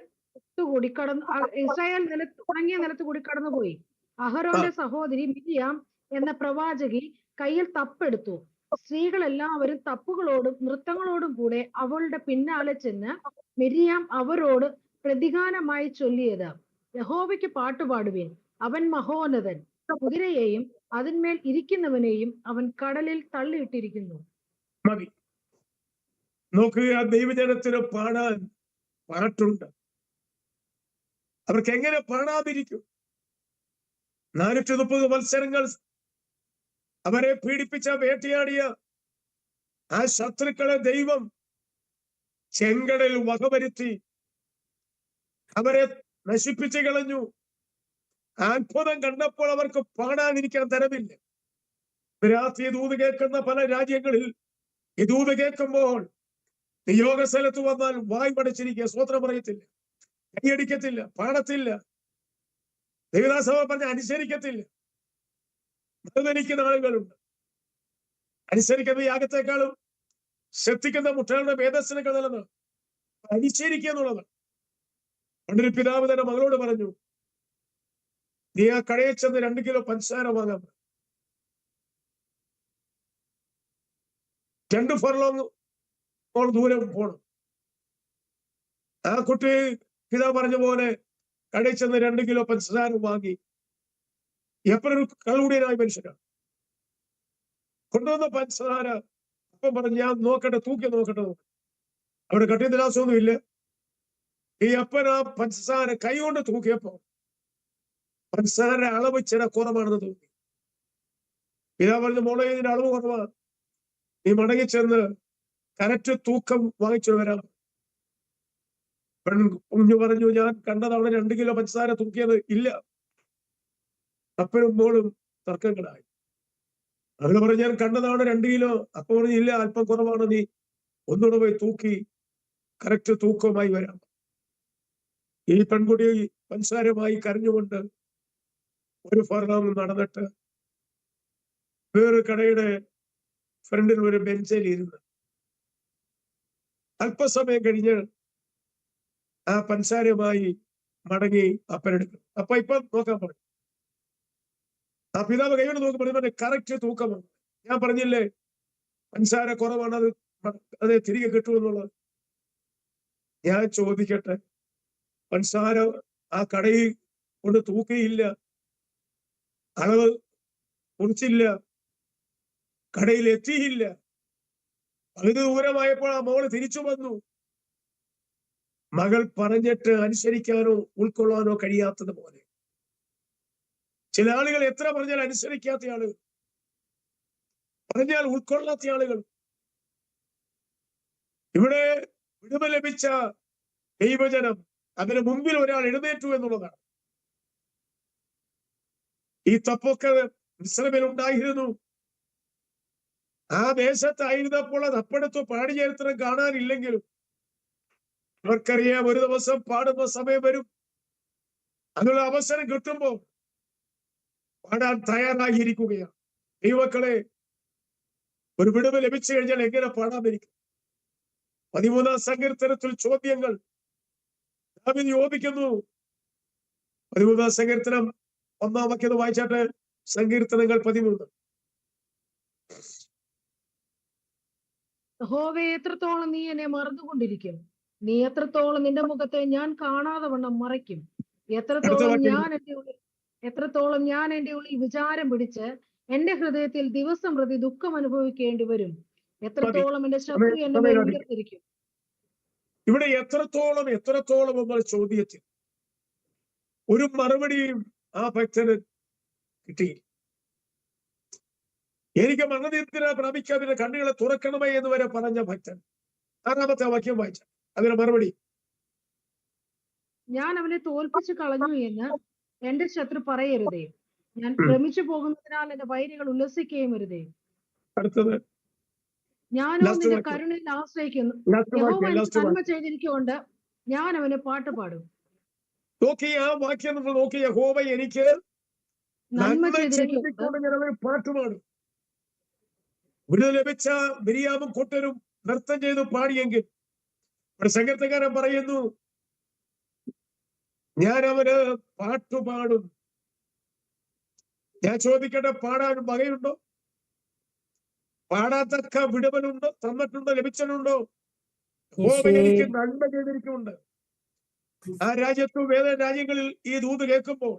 ഉണങ്ങിയ നിലത്ത് കൂടി കടന്നുപോയി. അഹരോന്റെ സഹോദരി മിരിയാം എന്ന പ്രവാചകി കയ്യിൽ തപ്പെടുത്തു. സ്ത്രീകൾ എല്ലാവരും തപ്പുകളോടും നൃത്തങ്ങളോടും കൂടെ അവളുടെ പിന്നാലെ ചെന്ന് മിരിയാം അവരോട് പ്രതിഗാനമായി ചൊല്ലിയത്: യഹോവയ്ക്ക് പാട്ടുപാടുവിൻ, അവൻ മഹോന്നതൻ. കുതിരയെയും അതിന്മേൽ ഇരിക്കുന്നവനെയും അവൻ കടലിൽ തള്ളിയിട്ടിരിക്കുന്നു. മതി. നോക്കുക, ദൈവജനത്തിന് പാടാൻ പാട്ടുണ്ട്. അവർക്ക് എങ്ങനെ പാടാതിരിക്കും? 430 മത്സരങ്ങൾ അവരെ പീഡിപ്പിച്ച, വേട്ടയാടിയ ആ ശത്രുക്കളെ ദൈവം ചെങ്കടൽ വകവരുത്തി അവരെ നശിപ്പിച്ചു കളഞ്ഞു. അത്ഭുതം കണ്ടപ്പോൾ അവർക്ക് പാടാതിരിക്കാൻ തരമില്ല. രാത്രി ദൂത് കേൾക്കുന്ന പല രാജ്യങ്ങളിൽ ഈ ദൂത് കേൾക്കുമ്പോൾ യോഗ സ്ഥലത്ത് വന്നാൽ വായ് പടച്ചിരിക്കുക, സ്വോത്രം പറയത്തില്ല, കൈയടിക്കത്തില്ല, പാടത്തില്ല, ദേവദാസഭ പറഞ്ഞ അനുസരിക്കത്തില്ല. മതനിക്കുന്ന ആളുകളുണ്ട്. അനുസരിക്കുന്ന യാഗത്തെക്കാളും ശ്രദ്ധിക്കുന്ന മുട്ടകളുടെ വേദസ്സിനൊക്കെ നല്ലത് അനുസരിക്കുക എന്നുള്ളതാണ്. പണ്ടൊരു പിതാവ് തന്നെ മകളോട് പറഞ്ഞു, നീ ആ കടയിൽ ചെന്ന് 2 കിലോ പഞ്ചസാര വാങ്ങാൻ. 2 ഫർലോങ് ദൂരം പോണം. ആ കുട്ടി പിതാവ് പറഞ്ഞ പോലെ കടയിൽ ചെന്ന് 2 കിലോ പഞ്ചസാര വാങ്ങി. എപ്പോഴൊരു കള്ളുകൂടിയനായ മനുഷ്യനാണ്. കൊണ്ടുവന്ന പഞ്ചസാര അപ്പം പറഞ്ഞു, ഞാൻ നോക്കട്ടെ, തൂക്കി നോക്കട്ടെ. അവിടെ കട്ടിയതിലാസമൊന്നും ഇല്ല. ഈ അപ്പൻ ആ പഞ്ചസാര കൈ കൊണ്ട് തൂക്കിയപ്പോ പഞ്ചസാര അളവ് ചില കുറവാണെന്ന് തോന്നി. പിതാവ് പറഞ്ഞു, മോളെ ഇതിന്റെ അളവ് കുറവാണ്, നീ മടങ്ങി ചെന്ന് കറക്റ്റ് തൂക്കം വാങ്ങിച്ചു വരാം. കുഞ്ഞു പറഞ്ഞു, ഞാൻ കണ്ടതാണ് 2 കിലോ പഞ്ചസാര തൂക്കിയത് ഇല്ല. അപ്പനും മോളും തർക്കങ്ങളായി. അവര് പറഞ്ഞു, ഞാൻ കണ്ടതാണ് 2 കിലോ. അപ്പൊ പറഞ്ഞു, ഇല്ല, അല്പം കുറവാണ്, നീ ഒന്നുകൂടെ പോയി തൂക്കി കറക്റ്റ് തൂക്കമായി വരാം. ഈ പെൺകുട്ടി പഞ്ചസാരമായി കരഞ്ഞുകൊണ്ട് ഒരു ഫർലോങ് നടന്നിട്ട് വേറൊരു കടയുടെ ഫ്രണ്ടിൽ ഒരു ബെഞ്ചിൽ ഇരുന്ന് അല്പസമയം കഴിഞ്ഞ് ആ പഞ്ചസാരമായി മടങ്ങി അപ്പനെടുക്കും. അപ്പൊ ഇപ്പൊ നോക്കാൻ പറഞ്ഞു. ആ പിതാവ് കൈകൊണ്ട് നോക്കി പറഞ്ഞു, കറക്റ്റ് തൂക്കമാണ്. ഞാൻ പറഞ്ഞില്ലേ പഞ്ചസാര കുറവാണ്, അത് തിരികെ കിട്ടുമെന്നുള്ളത്. ഞാൻ ചോദിക്കട്ടെ, പഞ്ചസാര ആ കടയിൽ കൊണ്ട് തൂക്കിയില്ല, അളവ് കുറിച്ചില്ല, കടയിൽ എത്തിയില്ല. പകുതി ദൂരമായപ്പോൾ ആ മോള് തിരിച്ചു വന്നു. മകൾ പറഞ്ഞിട്ട് അനുസരിക്കാനോ ഉൾക്കൊള്ളാനോ കഴിയാത്തത് പോലെ ചില ആളുകൾ എത്ര പറഞ്ഞാൽ അനുസരിക്കാത്ത ആളുകൾ, പറഞ്ഞാൽ ഉൾക്കൊള്ളാത്ത ആളുകൾ. ഇവിടെ വിടുതൽ ലഭിച്ച ദൈവജനം, അതിന് മുമ്പിൽ ഒരാൾ എഴുന്നേറ്റു എന്നുള്ളതാണ്. ഈ തപ്പൊക്കെ മിസ്രൈമിൽ ഉണ്ടായിരുന്നു. ആ ദേശത്തായിരുന്നപ്പോൾ അത് അപ്പടുത്ത് പാടി ചരിത്രം കാണാനില്ലെങ്കിലും അവർക്കറിയാം ഒരു ദിവസം പാടുന്ന സമയം വരും. അതിനുള്ള അവസരം കിട്ടുമ്പോൾ പാടാൻ തയ്യാറായിരിക്കുകയാണ്. ദൈവമക്കളെ, ഒരു വിടുവ് ലഭിച്ചു കഴിഞ്ഞാൽ എങ്ങനെ പാടാതിരിക്കും? 13-ാം സങ്കീർത്തനത്തിൽ ചോദ്യങ്ങൾ ദാവീദ് ചോദിക്കുന്നു. 13-ാം സങ്കീർത്തനം 1-ാം വാക്യം വായിച്ചാട്ടെ. സങ്കീർത്തനങ്ങൾ 13. യഹോവേ, എത്രത്തോളം നീ എന്നെ മറന്നുകൊണ്ടിരിക്കും? നീ എത്രത്തോളം നിന്റെ മുഖത്തെ ഞാൻ കാണാതെ വണ്ണം മറയ്ക്കും? എത്രത്തോളം ഞാൻ എന്റെ ഉള്ളിൽ വിചാരം പിടിച്ച് എന്റെ ഹൃദയത്തിൽ ദിവസം പ്രതി ദുഃഖം അനുഭവിക്കേണ്ടി വരും. എത്രത്തോളം എന്റെ ശത്രു എന്റെ മേൽ ഉയർത്തിരിക്കും? ഇവിടെ എത്രത്തോളം എന്ന ചോദ്യത്തിൽ ഒരു മറുപടിയും ആ ഭക്തന് കിട്ടി. എനിക്ക് മരണനിദ്ര പ്രാപിക്കാതിന്റെ കണ്ണുകളെ തുറക്കണമേ എന്ന് വരെ പറഞ്ഞ ഭക്തൻ 6-ാമത്തെ വാക്യം വായിച്ച അതിന് മറുപടി, ഞാൻ അവനെ തോൽപ്പിച്ചു കളഞ്ഞു എന്ന് എന്റെ ശത്രു പറയരുതേ. ഞാൻ ഭ്രമിച്ചു പോകുന്നതിനാൽ എന്റെ വൈരികൾ ഉല്ലസിക്കുകയും വരുതേ. അടുത്തത്, ഞാനോ നിന്റെ കരുണയിൽ ആശ്രയിക്കുന്നു. യഹോവ എനിക്ക് നന്മ ചെയ്തിരിക്കൊണ്ട് ഞാൻ അവന് പാട്ട് പാടും. നോക്കി ആ വാക്യം നമ്മൾ നോക്കി. യഹോവ എനിക്ക് നന്മ ചെയ്തിരിക്കൊണ്ട് ഞാൻ അവന് പാട്ട് പാടും. വിടുതൽ ലഭിച്ച മിരിയാമും കൂട്ടരും നൃത്തം ചെയ്തു പാടിയെങ്കിൽ ഒരു സങ്കീർത്തനക്കാരൻ പറയുന്നു, ഞാൻ അവന് പാട്ടുപാടും. ഞാൻ ചോദിക്കട്ടെ, പാടാൻ വകയുണ്ടോ? പാടാത്തക്ക വിടുവനുണ്ടോ? തന്നിട്ടുണ്ടോ? ലഭിച്ചിട്ടുണ്ടോ? എനിക്ക് നന്മ ചെയ്തിരിക്കുന്നുണ്ട്. ആ രാജ്യത്തും വേദ രാജ്യങ്ങളിൽ ഈ ദൂത് കേൾക്കുമ്പോൾ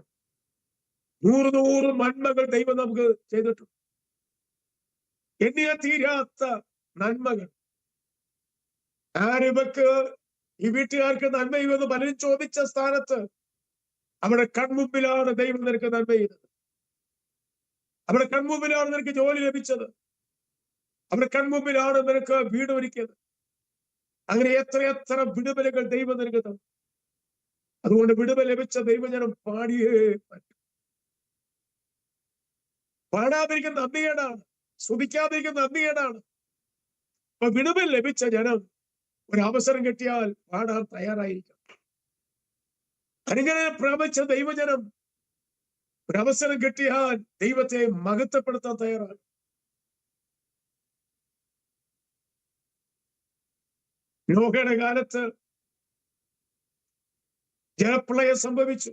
100 നന്മകൾ ദൈവം നമുക്ക് ചെയ്തിട്ടുണ്ട്. എണ്ണിയ തീരാത്ത നന്മകൾ. ആരിവക്ക് ഈ വീട്ടുകാർക്ക് നന്മ ചെയ്യുമെന്ന് പലരും ചോദിച്ച സ്ഥാനത്ത് അവിടെ കൺമുമ്പിലാണ് ദൈവം നിനക്ക് നന്മ ചെയ്തത്. അവിടെ കൺമുമ്പിലാണ് നിനക്ക് ജോലി ലഭിച്ചത്. അവിടെ കൺമുമ്പിലാണ് നിനക്ക് വീട് ഒരുക്കിയത്. അങ്ങനെ എത്രയെത്ര വിടുതലുകൾ ദൈവം നിനക്ക് തന്നു. അതുകൊണ്ട് വിടുതൽ ലഭിച്ച ദൈവജനം പാടിയേ പറ്റും. പാടാതിരിക്കുന്ന നന്ദികേടാണ്, സ്തുതിക്കാതിരിക്കുന്ന നന്ദികേടാണ്. അപ്പൊ വിടുതൽ ലഭിച്ച ജനം ഒരവസരം കിട്ടിയാൽ പാടാൻ തയ്യാറായിരിക്കും. അനുഗ്രഹം പ്രാപിച്ച ദൈവജനം ഒരവസരം കിട്ടിയാൽ ദൈവത്തെ മഹത്വപ്പെടുത്താൻ തയ്യാറാണ്. നോഹയുടെ കാലത്ത് ജലപ്രളയം സംഭവിച്ചു.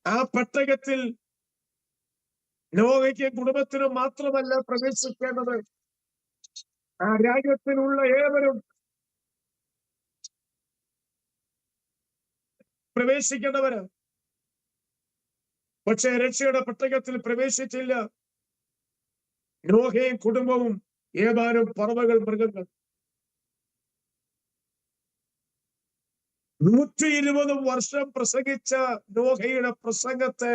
ആ പെട്ടകത്തിൽ നോഹയ്ക്ക് കുടുംബത്തിനും മാത്രമല്ല പ്രവേശിക്കേണ്ടത്, ആ രാജ്യത്തിലുള്ള ഏവരും പ്രവേശിക്കേണ്ടവരാണ്. പക്ഷേ രക്ഷയുടെ പെട്ടകത്തിൽ പ്രവേശിച്ചില്ല നോഹയും കുടുംബവും, ഏതാനും പറവകൾ, മൃഗങ്ങൾ. 120 വർഷം പ്രസംഗിച്ച നോഹയുടെ പ്രസംഗത്തെ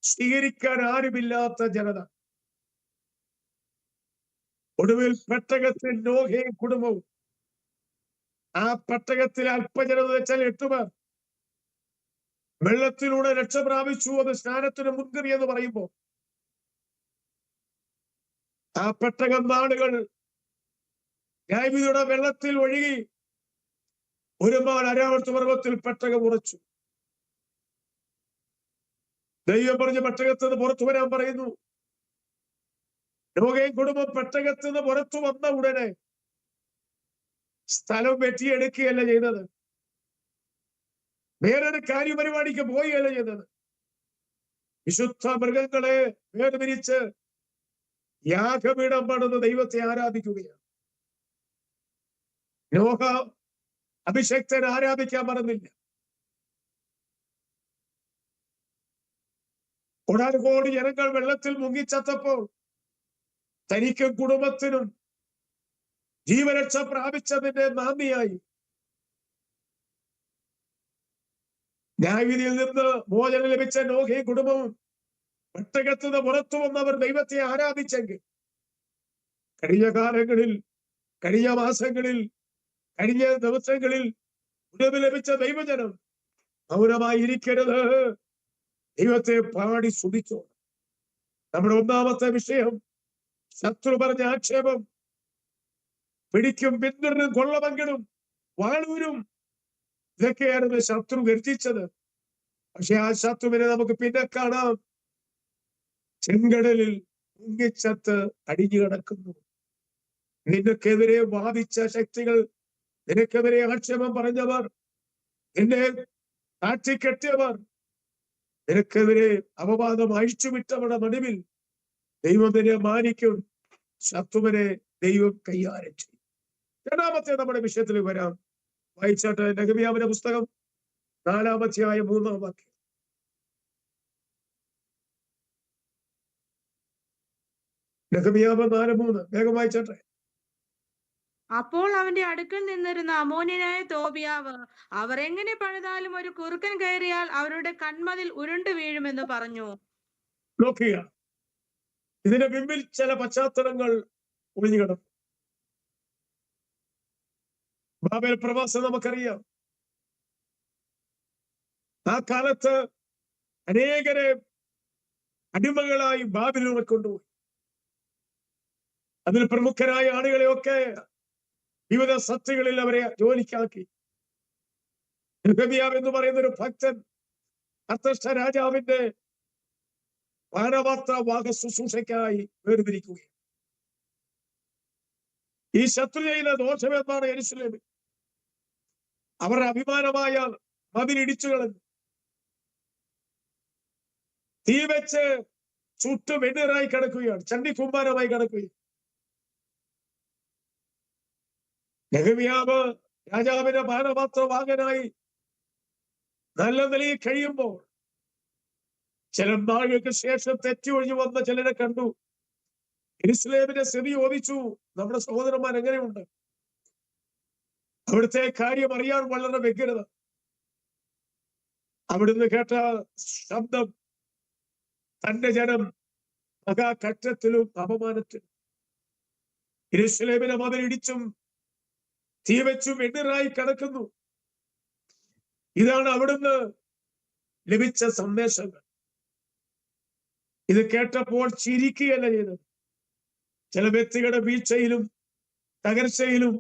സ്വീകരിക്കാൻ ആരുമില്ലാത്ത ജനത. ഒടുവിൽ പെട്ടകത്തിൽ നോഹയും കുടുംബവും, ആ പെട്ടകത്തിൽ അല്പജനത വെച്ചാൽ 8 പേർ വെള്ളത്തിലൂടെ രക്ഷ പ്രാപിച്ചു. അത് സ്നാനത്തിന് മുൻകറി എന്ന് പറയുമ്പോ ആ പെട്ടകം നാടുകൾ ന്യായവിധിയുടെ വെള്ളത്തിൽ ഒഴുകി ഒരുപാട് അരാവർത്ത പർവ്വത്തിൽ പെട്ടകം ഉറച്ചു. ദൈവം പറഞ്ഞ പെട്ടകത്തിന് പുറത്തു വരാൻ പറയുന്നു. നോഹയും കുടുംബം പെട്ടകത്തിന് പുറത്തു വന്ന ഉടനെ സ്ഥലം വെട്ടിയെടുക്കുകയല്ല ചെയ്തത്, വേറൊരു കാര്യപരിപാടിക്ക് പോവുകയല്ല ചെയ്തത്. വിശുദ്ധ മൃഗങ്ങളെ വേർതിരിച്ച് യാഗപീഠം പണിത് ദൈവത്തെ ആരാധിക്കുകയാണ്. നോഹ അഭിഷക്തൻ ആരാധിക്കാൻ മറന്നില്ല. കോടാനുകോടി ജനങ്ങൾ വെള്ളത്തിൽ മുങ്ങിച്ചത്തപ്പോൾ തനിക്കും കുടുംബത്തിനും ജീവരക്ഷ പ്രാപിച്ചതിന്റെ നന്ദിയായി ന്യായവിധിയിൽ നിന്ന് മോചനം ലഭിച്ച നോഹയും കുടുംബവും പെട്ടകത്തിന് പുറത്തു വന്നവർ ദൈവത്തെ ആരാധിച്ചെങ്കിൽ കഴിഞ്ഞ കാലങ്ങളിൽ, കഴിഞ്ഞ മാസങ്ങളിൽ, കഴിഞ്ഞ ദിവസങ്ങളിൽ ഉടവ് ലഭിച്ച ദൈവജനം മൗനമായി ഇരിക്കരുത്. ദൈവത്തെ പാടി സ്തുതിച്ചു. നമ്മുടെ ഒന്നാമത്തെ വിഷയം ശത്രു പറഞ്ഞ ആക്ഷേപം. പിടിക്കും, പിന്തുടരും, കൊള്ളപങ്കിടും, വാളൂരും, ഇതൊക്കെയായിരുന്നു ശത്രു ഗർജിച്ചത്. പക്ഷെ ആ ശത്രുവിനെ നമുക്ക് പിന്നെ കാണാം. ചെങ്കടലിൽ മുങ്ങിച്ചത്ത് അടിഞ്ഞു കിടക്കുന്നു. നിനക്കെതിരെ വാദിച്ച ശക്തികൾ, നിനക്കെതിരെ ആക്ഷേപം പറഞ്ഞവർ, നിന്നെ കാറ്റിക്കെട്ടിയവർ, നിനക്കെതിരെ അപവാദം അഴിച്ചുവിട്ടവരുടെ നടുവിൽ ദൈവം നിന്നെ മാനിക്കും. ശത്രുവിനെ ദൈവം കൈകാര്യം ചെയ്യും. രണ്ടാമത്തെ നമ്മുടെ വിഷയത്തിൽ വരാം. വായിച്ചാട്ട് നെഹെമ്യാവിന്റെ പുസ്തകം 4-ാം അധ്യായം 3-ാം വാക്യം. നെഹെമ്യാവ് 4:3 വേഗം വായിച്ചാട്ടെ. അപ്പോൾ അവന്റെ അടുക്കൽ നിന്നിരുന്ന അമ്മോന്യനായ തോബിയാവ്, അവർ എങ്ങനെ പണിതാലും ഒരു കുറുക്കൻ കയറിയാൽ അവരുടെ കൺമതിൽ ഉരുണ്ടു വീഴുമെന്ന് പറഞ്ഞു. നോക്കുക, ഇതിന്റെ പിമ്പിൽ ചില പശ്ചാത്തലങ്ങൾ ഒളിഞ്ഞുകിടക്കും. ബാബേൽ പ്രവാസം നമുക്കറിയാം. ആ കാലത്ത് അനേകരെ അടിമകളായി ബാബിലോണിൽ കൊണ്ടുപോയി. അതിൽ പ്രമുഖരായ ആളുകളെയൊക്കെ വിവിധ സത്യങ്ങളിൽ അവരെ ജോലിക്കാക്കി. നെഹെമ്യാവ് എന്ന് പറയുന്ന ഒരു ഭക്തൻ അർത്തശ്ശ രാജാവിന്റെ പാനപാത്ര വാഹ ശുശ്രൂഷയ്ക്കായി വേർതിരിക്കുകയും ഈ ശത്രു ചെയ്യുന്ന ദോഷമെന്നാണ് യെരൂശലേമിൽ. അവരുടെ അഭിമാനമായ മതിലിടിച്ചു കളഞ്ഞു, തീ വെച്ച് ചുട്ടു വെണ്ണീറായി കിടക്കുകയാണ്, ചണ്ടിക്കുമ്പാരമായി കിടക്കുകയാണ്. നെഹെമ്യാവ് രാജാവിന്റെ പാനപാത്രവാഹനായി നല്ല നിലയിൽ കഴിയുമ്പോൾ ചില നാളുകൾക്ക് ശേഷം തെറ്റി ഒഴിഞ്ഞു വന്ന ചിലരെ കണ്ടു. യെരൂശലേമിന്റെ സ്ഥിതി ചോദിച്ചു, നമ്മുടെ സഹോദരന്മാർ എങ്ങനെയുണ്ട്? അവിടുത്തെ കാര്യം അറിയാൻ വളരെ വ്യഗ്രത. അവിടുന്ന് കേട്ട ശബ്ദം തന്റെ ജനം മഹാകഷ്ടത്തിലും അപമാനത്തിലും യെരൂശലേമിനെ മതിലിടിച്ചും തീ വെച്ചും വെണ്ണീറായി കിടക്കുന്നു. ഇതാണ് അവിടുന്ന് ലഭിച്ച സന്ദേശങ്ങൾ. ഇത് കേട്ടപ്പോൾ ചിരിക്കുകയല്ല ചെയ്തത്. ചില വ്യക്തികളുടെ വീഴ്ചയിലും തകർച്ചയിലും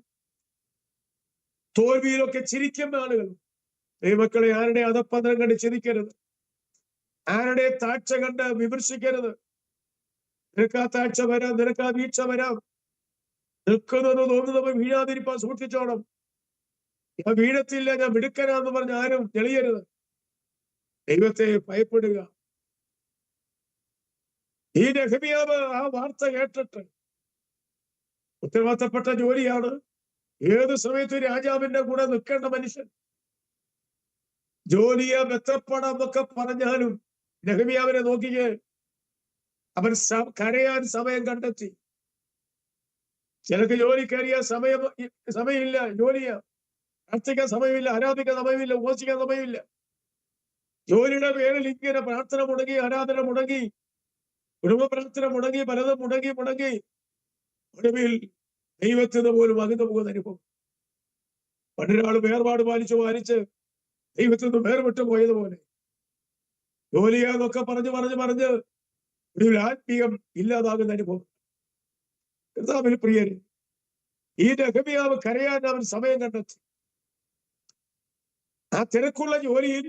തോൽവിയിലൊക്കെ ചിരിക്കുന്ന ആളുകൾ. ദൈവമക്കളെ, ആരുടെ അധപ്പതനം കണ്ട് ചിരിക്കരുത്, ആരുടെ താഴ്ച കണ്ട് വിമർശിക്കരുത്. നിനക്ക് ആ താഴ്ച വരാം, നിനക്ക് ആ വീഴ്ച വരാം. നിൽക്കുന്നത് തോന്നുന്നവർ വീഴാതിരിപ്പാൻ സൂക്ഷിച്ചോണം. ഞാൻ വീഴത്തില്ല, ഞാൻ മിടുക്കനാന്ന് പറഞ്ഞ് ആരും തെളിയരുത്. ദൈവത്തെ ഭയപ്പെടുക. ഈ നെഹെമ്യാവ് ആ വാർത്ത കേട്ടിട്ട്, ഉത്തരവാദിത്തപ്പെട്ട ജോലിയാണ്, ഏത് സമയത്തും രാജാവിന്റെ കൂടെ നിൽക്കേണ്ട മനുഷ്യൻ, ജോലിയെ മെച്ചപ്പെടാന്നൊക്കെ പറഞ്ഞാലും നെഹെമ്യാവിനെ നോക്കിയേ, അവൻ കരയാൻ സമയം കണ്ടെത്തി. ചിലക്ക് ജോലി കയറിയ സമയമില്ല, ജോലിയാ, പ്രാർത്ഥിക്കാൻ സമയമില്ല, ആരാധിക്കാൻ സമയമില്ല, ഉപവസിക്കാൻ സമയമില്ല. ജോലിയുടെ പേരിൽ ഇങ്ങനെ പ്രാർത്ഥന മുടങ്ങി, ആരാധന മുടങ്ങി, കുടുംബ പ്രാർത്ഥന മുടങ്ങി, പലതും മുടങ്ങി ഒടുവിൽ ദൈവത്തിന് പോലും അകന്നു പോകുന്ന അനുഭവം. പണ്ടൊരാൾ വേർപാട് പാലിച്ച് ദൈവത്തിൽ നിന്ന് വേർപെട്ടു പോയതുപോലെ ജോലിയാന്നൊക്കെ പറഞ്ഞ് ഒടുവിൽ ആത്മീയം ഇല്ലാതാകുന്ന അനുഭവം. കർത്താവിന് പ്രിയരെ, ഈ നെഹെമ്യാവ് കരയാൻ അവൻ സമയം കണ്ടെത്തി. ആ തിരക്കുള്ള ജോലിയിൽ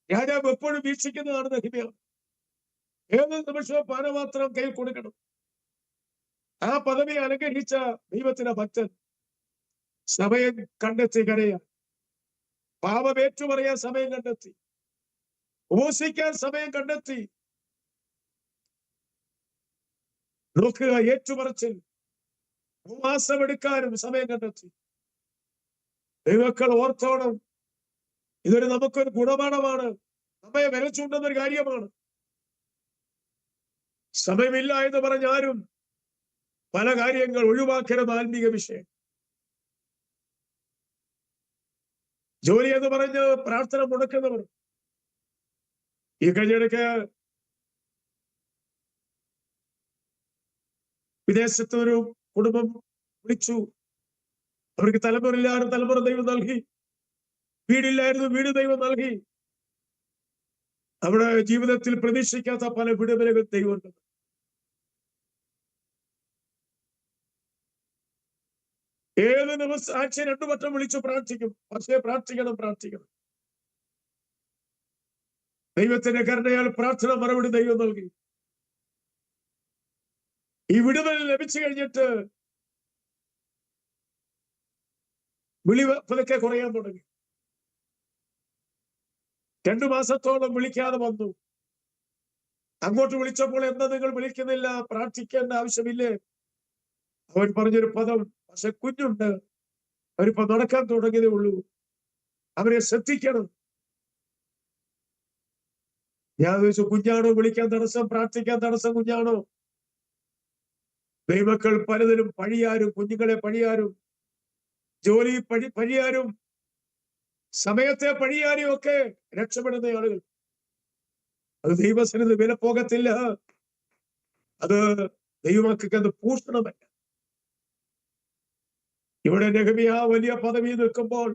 രാജാവ് എപ്പോഴും വീക്ഷിക്കുന്നതാണ് നെഹെമ്യാവ്. ഏത് നിമിഷവും പാനപാത്രം കയ്യിൽ കൊടുക്കണം. ആ പദവി അലങ്കരിച്ച ദൈവത്തിന്റെ ഭക്തൻ സമയം കണ്ടെത്തി കരയാൻ, പാപമേറ്റു പറയാൻ സമയം കണ്ടെത്തി, ഉപവസിക്കാൻ സമയം കണ്ടെത്തി. നോക്കുക, ഏറ്റുപറച്ചിൽ ഉപവാസമെടുക്കാനും സമയം കണ്ടെത്തി. ദൈവക്കൾ ഓർത്തോണം, ഇതൊരു നമുക്കൊരു ഗുണപാഠമാണ്, നമ്മെ വിലച്ചുണ്ടെന്നൊരു കാര്യമാണ്. സമയമില്ല എന്ന് പറഞ്ഞാലും പല കാര്യങ്ങൾ ഒഴിവാക്കരുത്. ആത്മീക വിഷയം, ജോലി എന്ന് പറഞ്ഞ് പ്രാർത്ഥന മുടക്കുന്നവർ. ഈ കഴിഞ്ഞിടയ്ക്ക് വിദേശത്ത് ഒരു കുടുംബം വിളിച്ചു. അവർക്ക് തലമുറയില്ലായിരുന്നു, തലമുറ ദൈവം നൽകി. വീടില്ലായിരുന്നു, വീട് ദൈവം നൽകി. അവിടെ ജീവിതത്തിൽ പ്രതീക്ഷിക്കാത്ത പല വിടുതലുകൾ ദൈവമുണ്ട്. ഏത് ദിവസം ആഴ്ച 2 വട്ടം വിളിച്ചു പ്രാർത്ഥിക്കും. പക്ഷേ പ്രാർത്ഥിക്കണം. ദൈവത്തിന്റെ കരുണയാൽ പ്രാർത്ഥന മറുപടി ദൈവം നൽകി. ഈ വിടുതൽ ലഭിച്ചു കഴിഞ്ഞിട്ട് വിളി പതുക്കെ കുറയാൻ തുടങ്ങി. 2 മാസത്തോളം വിളിക്കാതെ വന്നു. അങ്ങോട്ട് വിളിച്ചപ്പോൾ എന്താ നിങ്ങൾ വിളിക്കുന്നില്ല, പ്രാർത്ഥിക്കേണ്ട ആവശ്യമില്ലേ? അവൻ പറഞ്ഞൊരു പദം, പക്ഷെ കുഞ്ഞുണ്ട്, അവരിപ്പോ നടക്കാൻ തുടങ്ങിയതേ ഉള്ളൂ, അവരെ ശ്രദ്ധിക്കണം. ഞാൻ ചോദിച്ചു, കുഞ്ഞാണോ വിളിക്കാൻ തടസ്സം, പ്രാർത്ഥിക്കാൻ തടസ്സം കുഞ്ഞാണോ? ദൈവമക്കൾ പലതിലും പഴിയാരും, കുഞ്ഞുങ്ങളെ പഴിയാരും, ജോലി പഴിയാരും, സമയത്തെ പഴിയാരും ഒക്കെ രക്ഷപ്പെടുന്ന ആളുകൾ. അത് ദൈവസന്നിധി വില പോകത്തില്ല. അത് ദൈവമക്കൾക്ക് അത് ഭൂഷണമല്ല. ഇവിടെ നെഹെമ്യാ വലിയ പദവി നിൽക്കുമ്പോൾ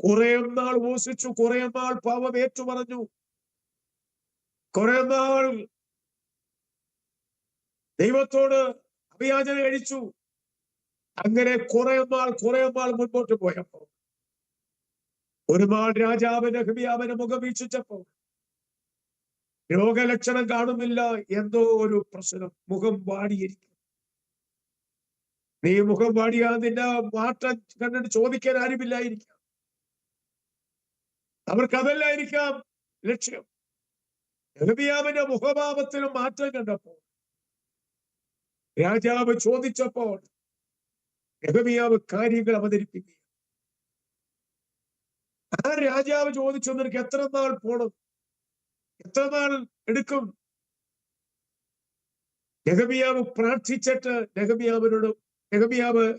കുറെ നാൾ ഉപസിച്ചു, കുറെ നാൾ പാപം ഏറ്റുപറഞ്ഞു, കുറെ നാൾ ദൈവത്തോട് അഭിയാചന കഴിച്ചു. അങ്ങനെ കുറെ നാൾ മുൻപോട്ട് പോയപ്പോ ഒരു നാൾ രാജാവ് നെഹെമ്യാവിന്റെ മുഖം വീക്ഷിച്ചപ്പോ രോഗലക്ഷണം കാണുന്നില്ല, എന്തോ ഒരു പ്രശ്നം, മുഖം വാടിയിരിക്കും. നീ മുഖം വാടിയാ നിന്റെ മാറ്റം കണ്ടിട്ട് ചോദിക്കാൻ ആരുമില്ലായിരിക്കാം. അവർക്ക് അതല്ലായിരിക്കാം ലക്ഷ്യം. നെഹെമ്യാവിന്റെ മുഖഭാവത്തിന് മാറ്റം കണ്ടപ്പോൾ രാജാവ് ചോദിച്ചപ്പോൾ നെഹെമ്യാവ് കാര്യങ്ങൾ അവതരിപ്പിക്കുക. ആ രാജാവ് ചോദിച്ചു, നിനക്ക് എത്ര നാൾ പോണം, എത്ര നാൾ എടുക്കും? നെഹെമ്യാവ് പ്രാർത്ഥിച്ചിട്ട് നെഹെമ്യാവ്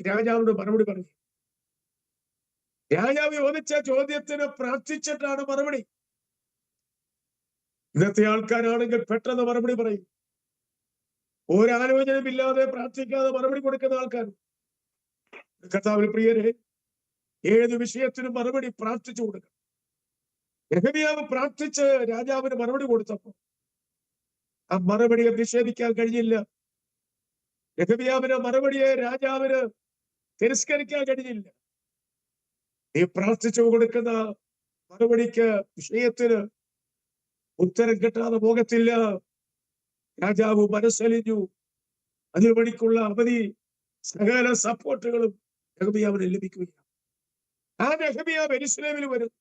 രാജാവിനോട് മറുപടി പറഞ്ഞു. രാജാവ് ചോദിച്ച ചോദ്യത്തിന് പ്രാർത്ഥിച്ചിട്ടാണ് മറുപടി. ഇന്നത്തെ ആൾക്കാരാണെങ്കിൽ പെട്ടെന്ന് മറുപടി പറയും. ഒരാലോചനയുമില്ലാതെ പ്രാർത്ഥിക്കാതെ മറുപടി കൊടുക്കുന്ന ആൾക്കാർ. കർത്താവിൽ പ്രിയരെ, ഏത് വിഷയത്തിനും മറുപടി പ്രാർത്ഥിച്ചു കൊടുക്കണം. നെഹെമ്യാവ് പ്രാർത്ഥിച്ച് രാജാവിന് മറുപടി കൊടുത്തപ്പോ ആ മറുപടിയെ നിഷേധിക്കാൻ കഴിഞ്ഞില്ല. നെഹെമ്യാവിന്റെ മറുപടിയെ രാജാവിന് തിരസ്കരിക്കാൻ കഴിഞ്ഞില്ല. നീ പ്രാർത്ഥിച്ചു കൊടുക്കുന്ന മറുപടിക്ക്, വിഷയത്തിന് ഉത്തരം കിട്ടാതെ പോകത്തില്ല. രാജാവ് മനസ്സലിഞ്ഞു. അതിനുവേണ്ടിക്കുള്ള അവധി സകല സപ്പോർട്ടുകളും നെഹെമ്യാവിന് ലഭിക്കുകയാണ്. ആ നെഹെമ്യാവ് യെരൂശലേമിൽ വരും.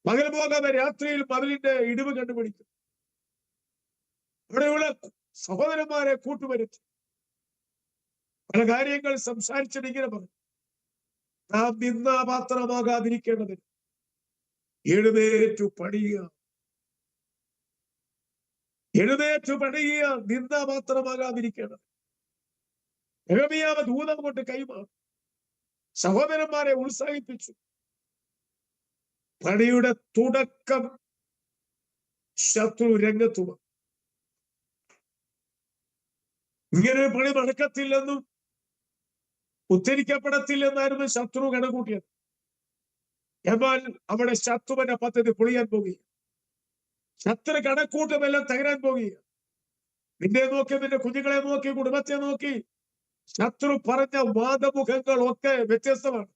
പകൽ പോകാതെ രാത്രിയിൽ മതിലിന്റെ ഇടിവ് കണ്ടുപിടിക്കും. അവിടെയുള്ള സഹോദരന്മാരെ കൂട്ടുവരുത്തി പല കാര്യങ്ങൾ സംസാരിച്ചിട്ട് ഇങ്ങനെ പറഞ്ഞു, നാം നിന്ദാപാത്രമാകാതിരിക്കേണ്ടതിന് എഴുന്നേറ്റു പണിയുക, നിന്ദാപാത്രമാകാതിരിക്കേണ്ടത്. നെഹെമ്യാവ് ദൂതം കൊണ്ട് കൈമാറി സഹോദരന്മാരെ ഉത്സാഹിപ്പിച്ചു. പണിയുടെ തുടക്കം ശത്രു രംഗത്തു വന്നു. ഇങ്ങനെ പണി നടക്കത്തില്ലെന്നും ഉദ്ധരിക്കപ്പെടത്തില്ലെന്നായിരുന്നു ശത്രു കണക്കൂട്ടിയത്. എന്നാൽ അവിടെ ശത്രുവിന്റെ പദ്ധതി പൊളിയാൻ പോകുക, ശത്രു കണക്കൂട്ടമെല്ലാം തകരാൻ പോകുക. നിന്നെ നോക്കി, നിന്റെ കുഞ്ഞുങ്ങളെ നോക്കി, കുടുംബത്തെ നോക്കി ശത്രു പറഞ്ഞ വാദമുഖങ്ങളൊക്കെ വ്യത്യസ്തമാണ്.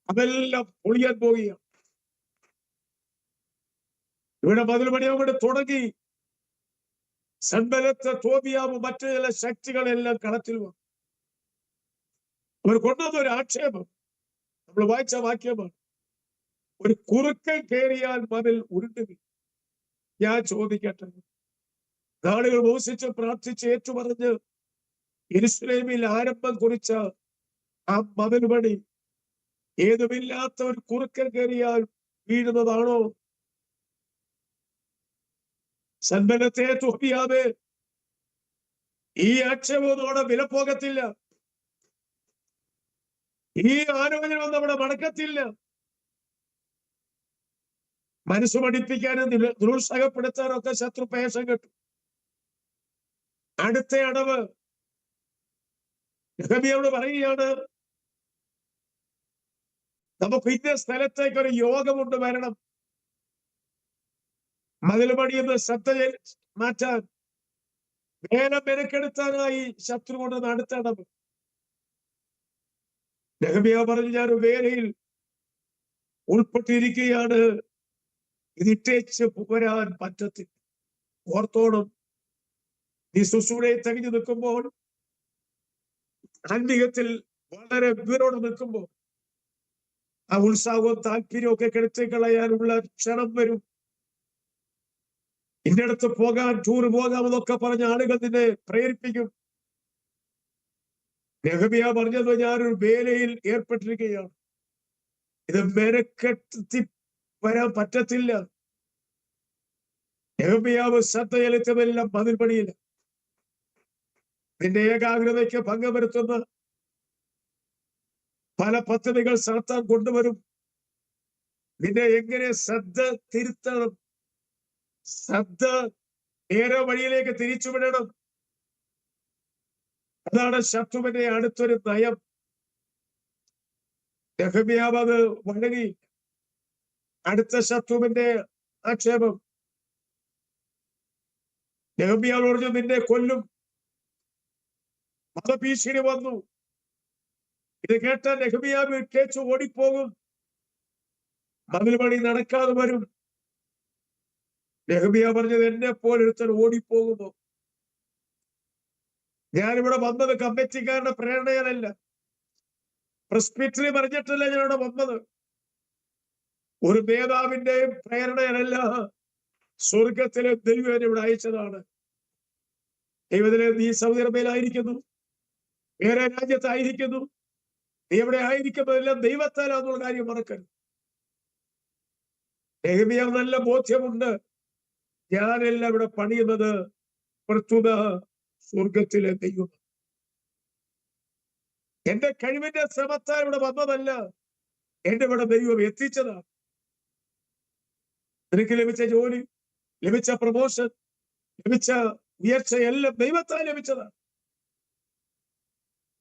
അതെല്ലാം പൊളിയാൻ പോകുക. ഇവിടെ മതിൽ പണിയാൻ കൊണ്ട് തുടങ്ങി. സൻബല്ലത്ത്, തോബിയാവ്, മറ്റു ചില ശക്തികളെല്ലാം കളത്തിൽ വന്നു. അവർ കൊണ്ടുവന്ന ഒരു ആക്ഷേപം നമ്മൾ വായിച്ച വാക്യമാണ്, ഒരു കുറുക്കൻ കയറിയാൽ മതിൽ ഉരുണ്ടു വീഴും. ഞാൻ ചോദിക്കട്ടെ, നാളുകൾ ഉപവസിച്ച് പ്രാർത്ഥിച്ച് ഏറ്റുപറഞ്ഞ് യെരൂശലേമിൽ ആരംഭം കുറിച്ച ആ മതിൽ പണി ഏതുമില്ലാത്ത ഒരു കുറുക്കൻ കയറിയാൽ വീഴുന്നതാണോ? സൻബല്ലത്തെ, തോബിയാവേ, ഈ ആക്ഷേപത്തോടെ വില പോകത്തില്ല. ഈ ആലോചന നമ്മുടെ മടക്കത്തില്ല. മനസ്സ് പഠിപ്പിക്കാനും നിരുത്സാഹപ്പെടുത്താനും ഒക്കെ ശത്രു പേശം കിട്ടും. അടുത്ത അടവ് നെഹെമ്യാവോട് പറയുകയാണ്, നമുക്ക് ഇന്ന സ്ഥലത്തേക്ക് ഒരു യോഗം കൊണ്ട് വരണം. മതിൽ പണിയുന്ന ശ്രദ്ധ മാറ്റാൻ വേല മെനക്കെടുത്താനായി ശത്രു കൊണ്ട് നടത്തണം. നെഹമ്യാവ് പറഞ്ഞു, ഞാൻ വേലയിൽ ഉൾപ്പെട്ടിരിക്കുകയാണ്, ഇതിട്ടേച്ച് വരാൻ പറ്റത്തില്ല. ഓർത്തോണം, നീ ശുശ്രൂഷയെ തികഞ്ഞു നിൽക്കുമ്പോൾ, ആത്മീയത്തിൽ വളരെ വിവരോടെ നിൽക്കുമ്പോൾ, ആ ഉത്സാഹവും താല്പര്യവും ഒക്കെ കെടുത്തി കളയാനുള്ള ക്ഷണം വരും. ഇന്നടത്ത് പോകാൻ, ടൂർ പോകാമെന്നൊക്കെ പറഞ്ഞ ആളുകൾ നിന്നെ പ്രേരിപ്പിക്കും. നെഹമ്യാവ് പറഞ്ഞത്, ഞാനൊരു വേലയിൽ ഏർപ്പെട്ടിരിക്കുകയാണ്, ഇത് മെനക്കെട്ടി വരാൻ പറ്റത്തില്ല. നെഹമ്യാവ് ശ്രദ്ധ ചെലുത്തുമെല്ലാം മതിൽ പണിയില്ല. നിന്റെ ഏകാഗ്രതയ്ക്ക് ഭംഗം വരുത്തുന്ന പല പദ്ധതികൾ നടത്താൻ കൊണ്ടുവരും. നിന്നെ എങ്ങനെ ശ്രദ്ധ തിരുത്തണം, ശ്രദ്ധ നേരെ വഴിയിലേക്ക് തിരിച്ചുവിടണം, അതാണ് ശത്രുവിന്റെ അടുത്തൊരു നയം. നെഹമ്യാവ് അത് വഴങ്ങി. അടുത്ത ശത്രുവിന്റെ ആക്ഷേപം. നെഹമ്യാവ് പറഞ്ഞു, നിന്നെ കൊല്ലും, മതഭീഷണി വന്നു. ഇത് കേട്ട നെഹമ്യാവ് കേച്ചു ഓടിപ്പോകും, മതിൽ പണി നടക്കാതെ വരും. നെഹമ്യാവ് പറഞ്ഞത്, എന്നെ പോലെ ഒരുത്തൻ ഓടിപ്പോകുമോ? ഞാനിവിടെ വന്നത് കമ്മിറ്റിക്കാരുടെ പ്രേരണയാലല്ല, പ്രസ്പിറ്ററി പറഞ്ഞിട്ടല്ല ഞാനിവിടെ വന്നത്, ഒരു നേതാവിന്റെയും പ്രേരണയല്ല, സ്വർഗത്തിലെ ദൈവം എന്നെ ഇവിടെ അയച്ചതാണ്. ദൈവത്തിലെ നീ സൗദി അറേബ്യയിലായിരിക്കുന്നു, വേറെ രാജ്യത്തായിരിക്കുന്നു, നീ എവിടെ ആയിരിക്കുന്നതെല്ലാം ദൈവത്താലാന്നുള്ള കാര്യം മറക്കരുത്. നെഹമ്യാവ് നല്ല ബോധ്യമുണ്ട്, ഞാനെല്ലാം ഇവിടെ പണിയുന്നത് പ്രസ്തുത സ്വർഗത്തിലെ ദൈവം. എന്റെ കഴിവിന്റെ ശ്രമത്താൽ ഇവിടെ വന്നതല്ല, എന്റെ ഇവിടെ ദൈവം എത്തിച്ചതാണ്. നിനക്ക് ലഭിച്ച ജോലി, ലഭിച്ച പ്രമോഷൻ, ലഭിച്ച ഉയർച്ച എല്ലാം ദൈവത്താൽ ലഭിച്ചതാണ്.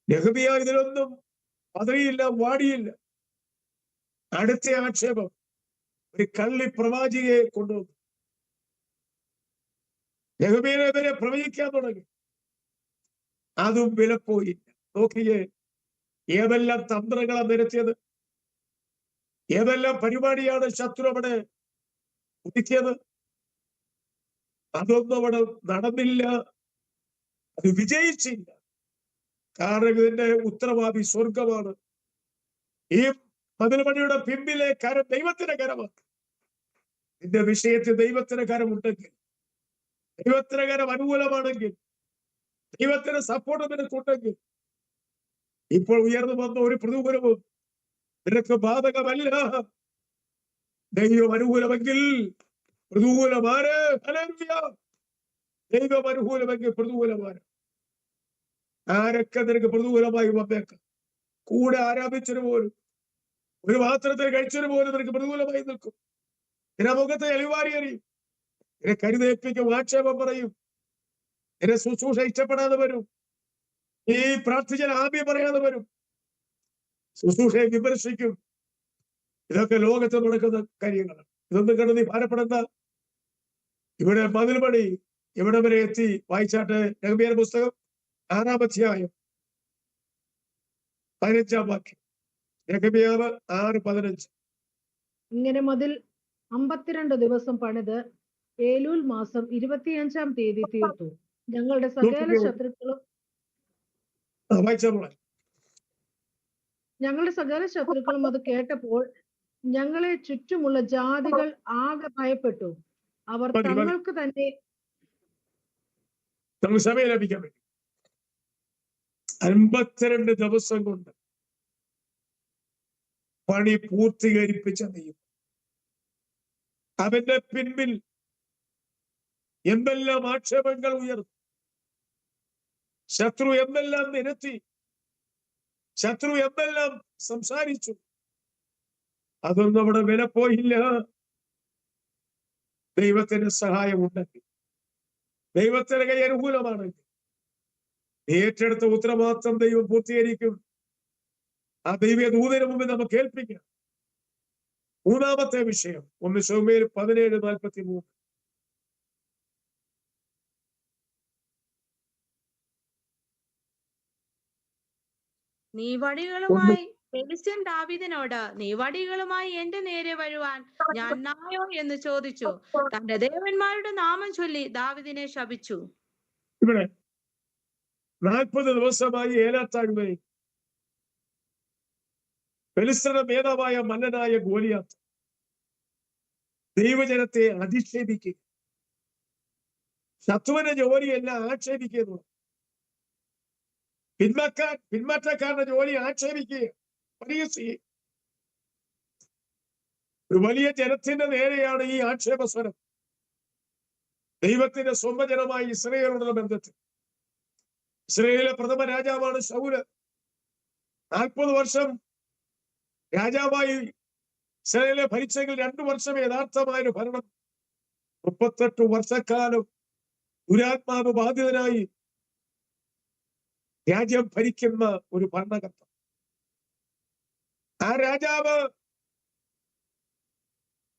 നെഹമ്യാവ് ഇതിലൊന്നും പതറിയില്ല, വാടിയില്ല. അടുത്ത ആക്ഷേപം, ഒരു കള്ളി പ്രവാചിയെ കൊണ്ടുവന്നു. നെഹമ്യാവിനെ പ്രവചിക്കാൻ തുടങ്ങി, അതും വിലപ്പോയില്ല. നോക്കിയേ, ഏതെല്ലാം തന്ത്രങ്ങളാണ് നിരത്തിയത്, ഏതെല്ലാം പരിപാടിയാണ് ശത്രു അവിടെ ഉദിക്കിയത്. അതൊന്നും അവിടെ നടന്നില്ല, അത് വിജയിച്ചില്ല. കാരണം ഇതിന്റെ ഉത്തരവാദി സ്വർഗമാണ്. ഈ മതിൽപണിയുടെ പിമ്പിലെ കരം ദൈവത്തിന്റെ കരമാണ്. നിന്റെ വിഷയത്തിൽ ദൈവത്തിന്റെ കരമുണ്ടെങ്കിൽ, ദൈവത്തിന്റെ കരം അനുകൂലമാണെങ്കിൽ, ദൈവത്തിന്റെ സപ്പോർട്ട് നിനക്കുണ്ടെങ്കിൽ, ഇപ്പോൾ ഉയർന്നു വന്ന ഒരു പ്രതികൂലവും നിനക്ക് ബാധകമല്ല. ദൈവം അനുകൂലമെങ്കിൽ പ്രതികൂലമാര്, ദൈവം അനുകൂലമെങ്കിൽ പ്രതികൂലമാര്. ആരൊക്കെ നിനക്ക് പ്രതികൂലമായി വന്നേക്കാം, കൂടെ ആരാധിച്ചത് പോലും, ഒരു പാത്രത്തിൽ കഴിച്ചത് പോലും നിനക്ക് പ്രതികൂലമായി നിൽക്കും. നിന്റെ മുഖത്തെ എളിവാരി അറിയും, നിന്നെ കരുതേൽപ്പിക്കും, ആക്ഷേപം പറയും, നിന്നെ ശുശ്രൂഷ ഇഷ്ടപ്പെടാതെ വരും, ഈ പ്രാർത്ഥിച്ചാൽ ആദ്യം പറയാതെ വരും, ശുശ്രൂഷയെ വിമർശിക്കും. ഇതൊക്കെ ലോകത്ത് നടക്കുന്ന കാര്യങ്ങളാണ്. ഇതൊന്നും കണ്ട് നീ ഭാരപ്പെടേണ്ട. ഇവിടെ മതിൽ പണി എവിടെ വരെ എത്തി വായിച്ചാട്ടെ. നെഹമ്യാവിന്റെ പുസ്തകം 6-ാം അധ്യായം 15-ാം വാക്യം. നെഹമ്യാവ് 6:15. ഇങ്ങനെ മതിൽ 52 ദിവസം പണിത് ഏലൂൽ മാസം 25-ാം തീയതി തീർത്തു. ഞങ്ങളുടെ സകല ശത്രുക്കളും അത് കേട്ടപ്പോൾ ഞങ്ങളെ ചുറ്റുമുള്ള ജാതികൾ ആകെ ഭയപ്പെട്ടു. അവർ തങ്ങൾക്ക് തന്നെ സമയം ലഭിക്കാൻ വേണ്ടി 52 ദിവസം കൊണ്ട് പണി പൂർത്തീകരിപ്പിച്ച ദൈവം, അവന്റെ പിൻപിൽ എന്തെല്ലാം ആക്ഷേപങ്ങൾ ഉയർന്നു, ശത്രു എന്തെല്ലാം നിരത്തി, ശത്രു എന്തെല്ലാം സംസാരിച്ചു, അതൊന്നും അവിടെ വില പോയില്ല. ദൈവത്തിന്റെ സഹായം ഉണ്ടെങ്കിൽ, ദൈവത്തിന്റെ കൈ അനുകൂലമാണെങ്കിൽ, ഏറ്റെടുത്ത ഉത്തരവാദിത്തം ദൈവം പൂർത്തീകരിക്കും. ആ ദൈവ ദൂതന് മുമ്പിൽ നമുക്ക് ഏൽപ്പിക്കാം. 3-ാമത്തെ വിഷയം 1 ശമൂവേൽ 17:43. നീ വടികളുമായി ഫെലിസ്ത്യൻ ദാവീദിനോട് നീ വടികളുമായി എന്റെ നേരെ വരുവാൻ ഞാൻ നായോ എന്ന് ചോദിച്ചു. തന്റെ ദേവന്മാരുടെ നാമം ചൊല്ലി ദാവീദിനെ ശപിച്ചു. ഇവിടെ 40 ദിവസമായി ഏലാത്താഴ്മയിൽ ഫെലിസ്ത്യരുടെ മേധാവായ മന്നനായ ഗോലിയാത്ത് ദൈവജനത്തെ അധിക്ഷേപിക്കുക, ശത്രുവിന്റെ ജോലിയെല്ലാം ആക്ഷേപിക്കുന്നു. പിന്മാറ്റക്കാരന്റെ ജോലി ആക്ഷേപിക്കുക, പരിഹസിക്കുക. ഒരു വലിയ ജനത്തിന്റെ നേരെയാണ് ഈ ആക്ഷേപസ്വരം. ദൈവത്തിന്റെ സ്വന്തജനമായ ഇസ്രയേലോടുള്ള ബന്ധത്തിൽ. ഇസ്രയേലിലെ പ്രഥമ രാജാവാണ് ശൗല്. 40 വർഷം രാജാവായി ഇസ്രയേലിനെ ഭരിച്ചെങ്കിൽ 2 വർഷം യഥാർത്ഥമായൊരു ഭരണം. 38 വർഷക്കാലം ദുരാത്മാവ് ബാധിതനായി രാജ്യം ഭരിക്കുന്ന ഒരു ഭരണകർത്ത. ആ രാജാവ്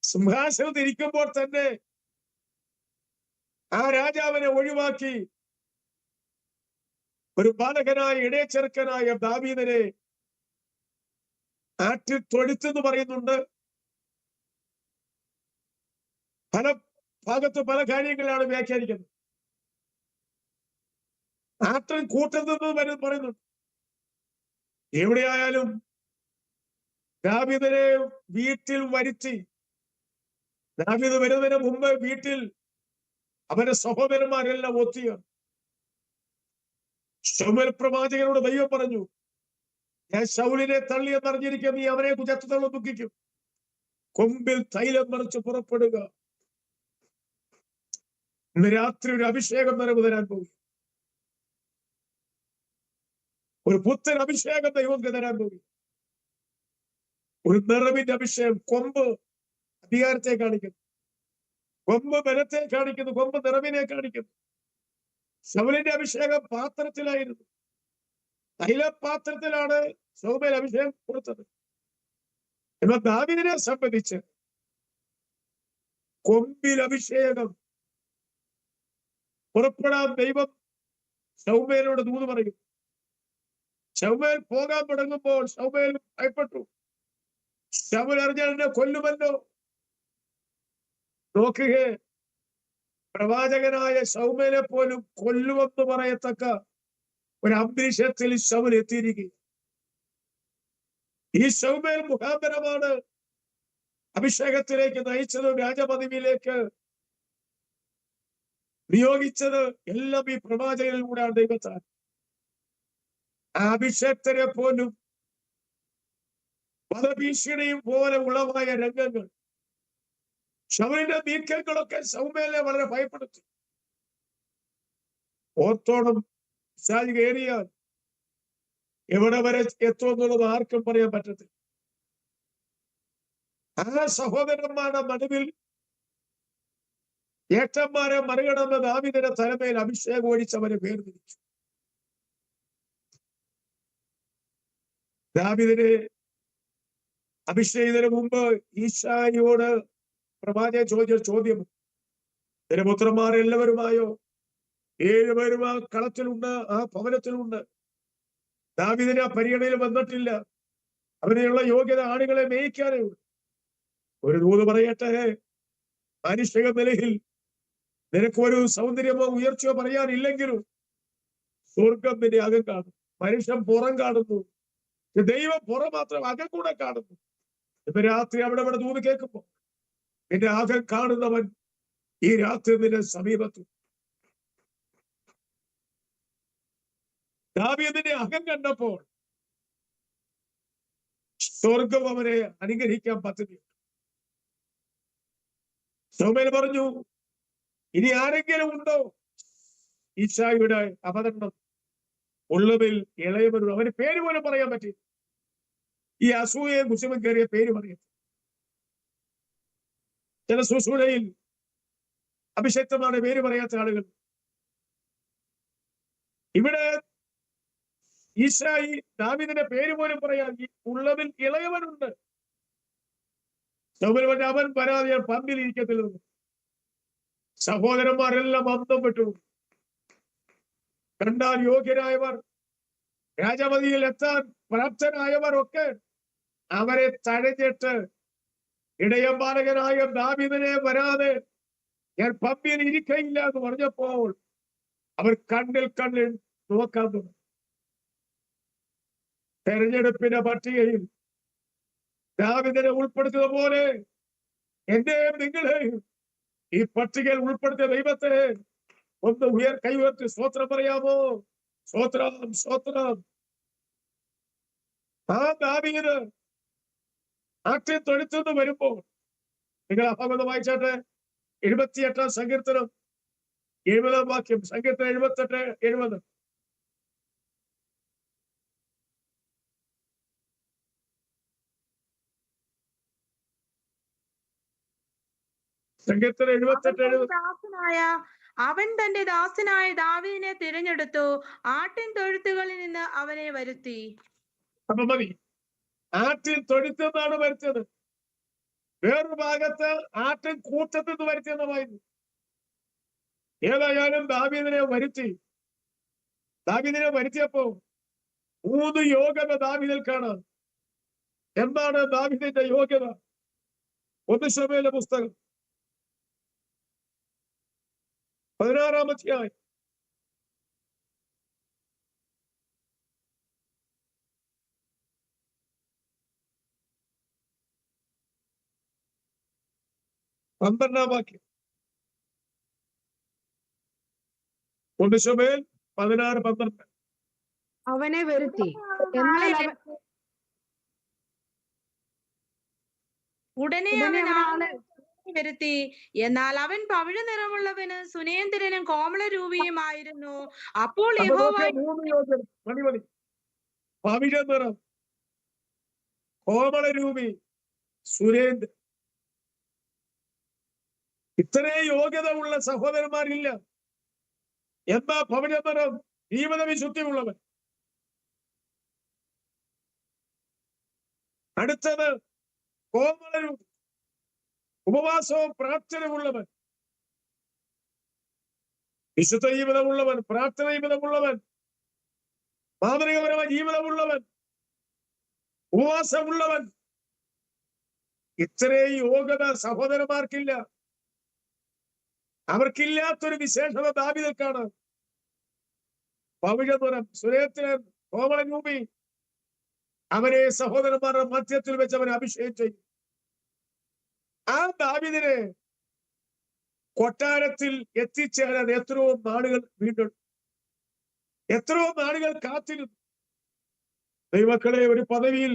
സിംഹാസനത്തിൽ ഇരിക്കുമ്പോൾ തന്നെ ആ രാജാവിനെ ഒഴിവാക്കി ഒരു ബാലകനായ ഇടയച്ചെറുക്കനായ ദാവീദിനെ ആറ്റിൽ തൊഴുത്തെന്ന് പറയുന്നുണ്ട്. പല ഭാഗത്ത് പല കാര്യങ്ങളാണ് വ്യാഖ്യാനിക്കുന്നത്. ആട്ടിൻ കൂട്ടുന്നത് പറയുന്നുണ്ട്. എവിടെയായാലും ദാവീദിനെ വീട്ടിൽ വരുത്തി, ദാവീദ് വരുന്നതിന് മുമ്പ് വീട്ടിൽ അവന്റെ സഹോദരന്മാരെല്ലാം ഒത്തിയാണ്. ശമൂവേൽ പ്രവാചകനോട് ദൈവം പറഞ്ഞു, ഞാൻ ശൗലിനെ തള്ളിയെന്നറിഞ്ഞിരിക്കും, നീ അവനെ കുറ്റത്തോളം ദുഃഖിക്കും. കൊമ്പിൽ തൈലം മറിച്ച് പുറപ്പെടുക. ഇന്ന് രാത്രി ഒരു അഭിഷേകം നിറവ് തരാൻ പോകും. ഒരു പുത്തൻ അഭിഷേകം ദൈവം തരാൻ പോകും. ഒരു നിറവിന്റെ അഭിഷേകം. കൊമ്പ് അധികാരത്തെ കാണിക്കുന്നു, കൊമ്പ് ബലത്തെ കാണിക്കുന്നു, കൊമ്പ് നിറവിനെ കാണിക്കുന്നു. ശൗലിന്റെ അഭിഷേകം പാത്രത്തിലായിരുന്നു. തൈലപാത്രത്തിലാണ് ശൗമേൽ അഭിഷേകം കൊടുത്തത്. എന്നാൽ ദാവീദിനെ സംബന്ധിച്ച് കൊമ്പിൽ അഭിഷേകം. പുറപ്പെടാൻ ദൈവം ശൗമേലോട് ദൂത് പറയും. ശൗമേൽ പോകാൻ തുടങ്ങുമ്പോൾ ശൗമേൽ ഭയപ്പെട്ടു. ശൗൽ അറിഞ്ഞാൽ എന്നെ കൊല്ലുമല്ലോ. നോക്കുക, പ്രവാചകനായ ശൗമേലെ പോലും കൊല്ലുമെന്ന് പറയത്തക്ക ഒരു അന്തരീക്ഷത്തിൽ ശൗൽ എത്തിയിരിക്കുക. ഈ ശൗമേൽ മുഖാന്തരമാണ് അഭിഷേകത്തിലേക്ക് നയിച്ചത്, രാജപദവിയിലേക്ക് നിയോഗിച്ചത്. എല്ലാം ഈ പ്രവാചകനിലൂടെയാണ് ദൈവത്താൽ. ആ അഭിഷേക്തരെ പോലും വധഭീഷണിയും പോലെ ഉളവായ രംഗങ്ങൾ, ശൗലിന്റെ നീക്കങ്ങളൊക്കെ ശൗമേലിനെ വളരെ ഭയപ്പെടുത്തി. ഓർത്തോണം, പിശാച് കയറിയാൽ എവിടെ വരെ എത്തുമെന്നുള്ളത് ആർക്കും പറയാൻ പറ്റത്തില്ല. ആ സഹോദരന്മാരുടെ നടുവിൽ ഏട്ടന്മാരെ മറികടന്ന് ദാവീദിന്റെ തലമേൽ അഭിഷേകം ഒഴിച്ചവരെ വേർതിരിച്ചു. ദാവീദിനെ അഭിഷേകത്തിന് മുമ്പ് ഈശായിയോട് പ്രവാചകൻ ചോദിച്ച ചോദ്യം, നിന്റെ പുത്രന്മാർ എല്ലാവരുമായോ? 7 പേരും ആ കളത്തിലുണ്ട്, ആ ഭവനത്തിലുണ്ട്. ദാവീദിന് ആ പരിഗണനയിൽ വന്നിട്ടില്ല. അവനുള്ള യോഗ്യത ആളുകളെ മേയിക്കാനേ ഉള്ളൂ. ഒരു ദൂത് പറയട്ടെ, മാനുഷിക നിലയിൽ നിനക്കൊരു സൗന്ദര്യമോ ഉയർച്ചയോ പറയാനില്ലെങ്കിലും സ്വർഗം നിന്റെ അകം കാണും. മനുഷ്യൻ പുറം കാണുന്നു, ദൈവം പുറം മാത്രം അകം കൂടെ കാണുന്നു. ഇപ്പൊ രാത്രി അവിടെ ഇവിടെ ദൂത് കേൾക്കുമ്പോ നിന്റെ അകം കാണുന്നവൻ ഈ രാത്രി നിന്റെ സമീപത്തു. ദാവീദിന്റെ അകം കണ്ടപ്പോൾ സ്വർഗം അവനെ അനുഗ്രഹിക്കാൻ പദ്ധതിയുണ്ട്. ശൗമേൽ പറഞ്ഞു, ഇനി ആരെങ്കിലും ഉണ്ടോ ഈശായിയുടെ അവതരണം ഉള്ളതിൽ ഇളയവരും? അവന് പേര് പോലും പറയാൻ പറ്റി. ഈ അസൂയയെ കുശുമം കയറിയ പേര് പറയും. ചില ശുശ്രൂഷയിൽ അഭിഷക്തമാണ് പേര് പറയാത്ത ആളുകൾ. ഇവിടെ ഈശായി ദാവീദിന്റെ പേര് പോലും പറയാൻ ഉള്ളതിൽ ഇളയവനുണ്ട്. ശൗമേൽ പറഞ്ഞ അവൻ പരാതി പന്തിലിരിക്കത്തില്ലെന്ന്. സഹോദരന്മാരെല്ലാം അന്തം വിട്ടു. കണ്ടാൽ യോഗ്യരായവർ രാജമതിയിൽ എത്താൻ പ്രാപ്തരായവർ ഒക്കെ അവരെ തഴഞ്ഞിട്ട് ഇടയമ്പാലകനായ ദാവീദിനെ വരാതെ ഞാൻ പമ്പിയിൽ ഇരിക്കയില്ല എന്ന് പറഞ്ഞപ്പോൾ അവർ കണ്ണിൽ നോക്കാൻ തുടങ്ങി. തെരഞ്ഞെടുപ്പിന്റെ പട്ടികയിൽ ദാവീദിനെ ഉൾപ്പെടുത്തുന്ന പോലെ എന്റെയും നിങ്ങളെയും ഈ പട്ടികയിൽ ഉൾപ്പെടുത്തിയ ദൈവത്തെ ഒന്ന് കൈയുയർത്തി സ്തോത്രം പറയാമോ? സ്തോത്രം, സ്തോത്രം. ആ ദാവീദ് ആട്ടിൻ തൊഴുത്തുനിന്ന് വരുമ്പോൾ, നിങ്ങൾ ആ ഭാഗം വായിച്ചാട്ടെ, 78 സങ്കീർത്തനം 70 വാക്യം, സങ്കീർത്തനം 78-70. സങ്കീർത്തനം 78-70. അവൻ തന്റെ ദാസനായ ദാവീദിനെ തിരഞ്ഞെടുത്തു, ആട്ടിൻ തൊഴുത്തുകളിൽ നിന്ന് അവനെ വരുത്തി. അപ്പൊ മതി, ആട്ടിൻ തൊഴുത്തെന്നാണ് വരുത്തിയത്. വേറൊരു ഭാഗത്ത് ആട്ടിൻ കൂട്ടത്തിൽ നിന്ന് വരുത്തിയെന്നായിരുന്നു. ഏതായാലും ദാവീദിനെ വരുത്തിയപ്പോ 3 യോഗ്യത ദാവീദിൽ കാണാം. എന്താണ് ദാവീദിന്റെ യോഗ്യത? 1 ശമൂവേലിന്റെ പുസ്തകം 16-ാം അധ്യായം 12-ാം വാക്യം. 1 ശമൂവേൽ 16-12. അവനെ വരുത്തി, എന്നാൽ ഉടനെ അവൻ ആളെ വരുത്തി. എന്നാൽ അവൻ പവിഴ നിറമുള്ളവന് സുനേന്ദ്രനും കോമളരൂപിയുമായിരുന്നു. അപ്പോൾ യഹോവ പവിഴ നിറം, കോമളരൂപി, സുരേന്ദ്രൻ. ഇത്രയും യോഗ്യത ഉള്ള സഹോദരന്മാരില്ല. എന്താ പവിഴ നിറം? ജീവിത വിശുദ്ധിയുള്ളവൻ. അടുത്തത് കോമളരൂപി, ഉപവാസവും പ്രാർത്ഥനയുമുള്ളവൻ, വിശുദ്ധ ജീവിതമുള്ളവൻ, പ്രാർത്ഥന ജീവിതമുള്ളവൻ, മാതൃകപരമായ ജീവിതമുള്ളവൻ, ഉപവാസമുള്ളവൻ. ഇത്രയും യോഗ്യത സഹോദരന്മാർക്കില്ല. അവർക്കില്ലാത്തൊരു വിശേഷത ദാവീദിൽ കാണാം. പവിഴനിറം, സുരേന്ദ്രൻ, കോമളരൂപി. അവനെ സഹോദരന്മാരുടെ മധ്യത്തിൽ വെച്ച് അവനെ അഭിഷേകം ചെയ്യും. ആ ദാവീദിനെ കൊട്ടാരത്തിൽ എത്തിച്ചേരാൻ എത്രയോ നാളുകൾ കാത്തിരുന്നു. ദൈവമക്കളെ, ഒരു പദവിയിൽ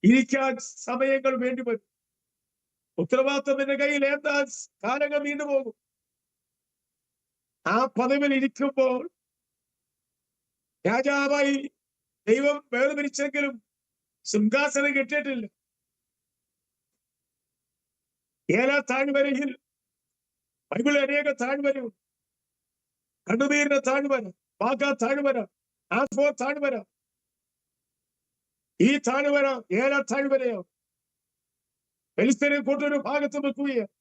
ഇരിക്കാൻ സമയങ്ങൾ വേണ്ടി വരും. ഉത്തരവാദിത്വം എന്റെ കയ്യിൽ ഏന്താൻ കാലങ്ങൾ നീണ്ടുപോകും. ആ പദവിയിൽ ഇരിക്കുമ്പോൾ രാജാവായി ദൈവം വേർതിരിച്ചെങ്കിലും സിംഹാസനം കിട്ടിയിട്ടില്ല. ഏലാ താഴ്വരയിൽ ബൈബിളിൽ അനേക താഴ്വരയും, കണ്ണുനീരിന്റെ താഴ്വര, ബാഗാ താഴ്വര, ആസ്ഫോർ താഴ്വര. ഈ താഴ്വര ഏലാ താഴ്വരയോ. ഫെലിസ്ത്യരെ കൂട്ടൊരു ഭാഗത്ത് വെക്കുകയാണ്,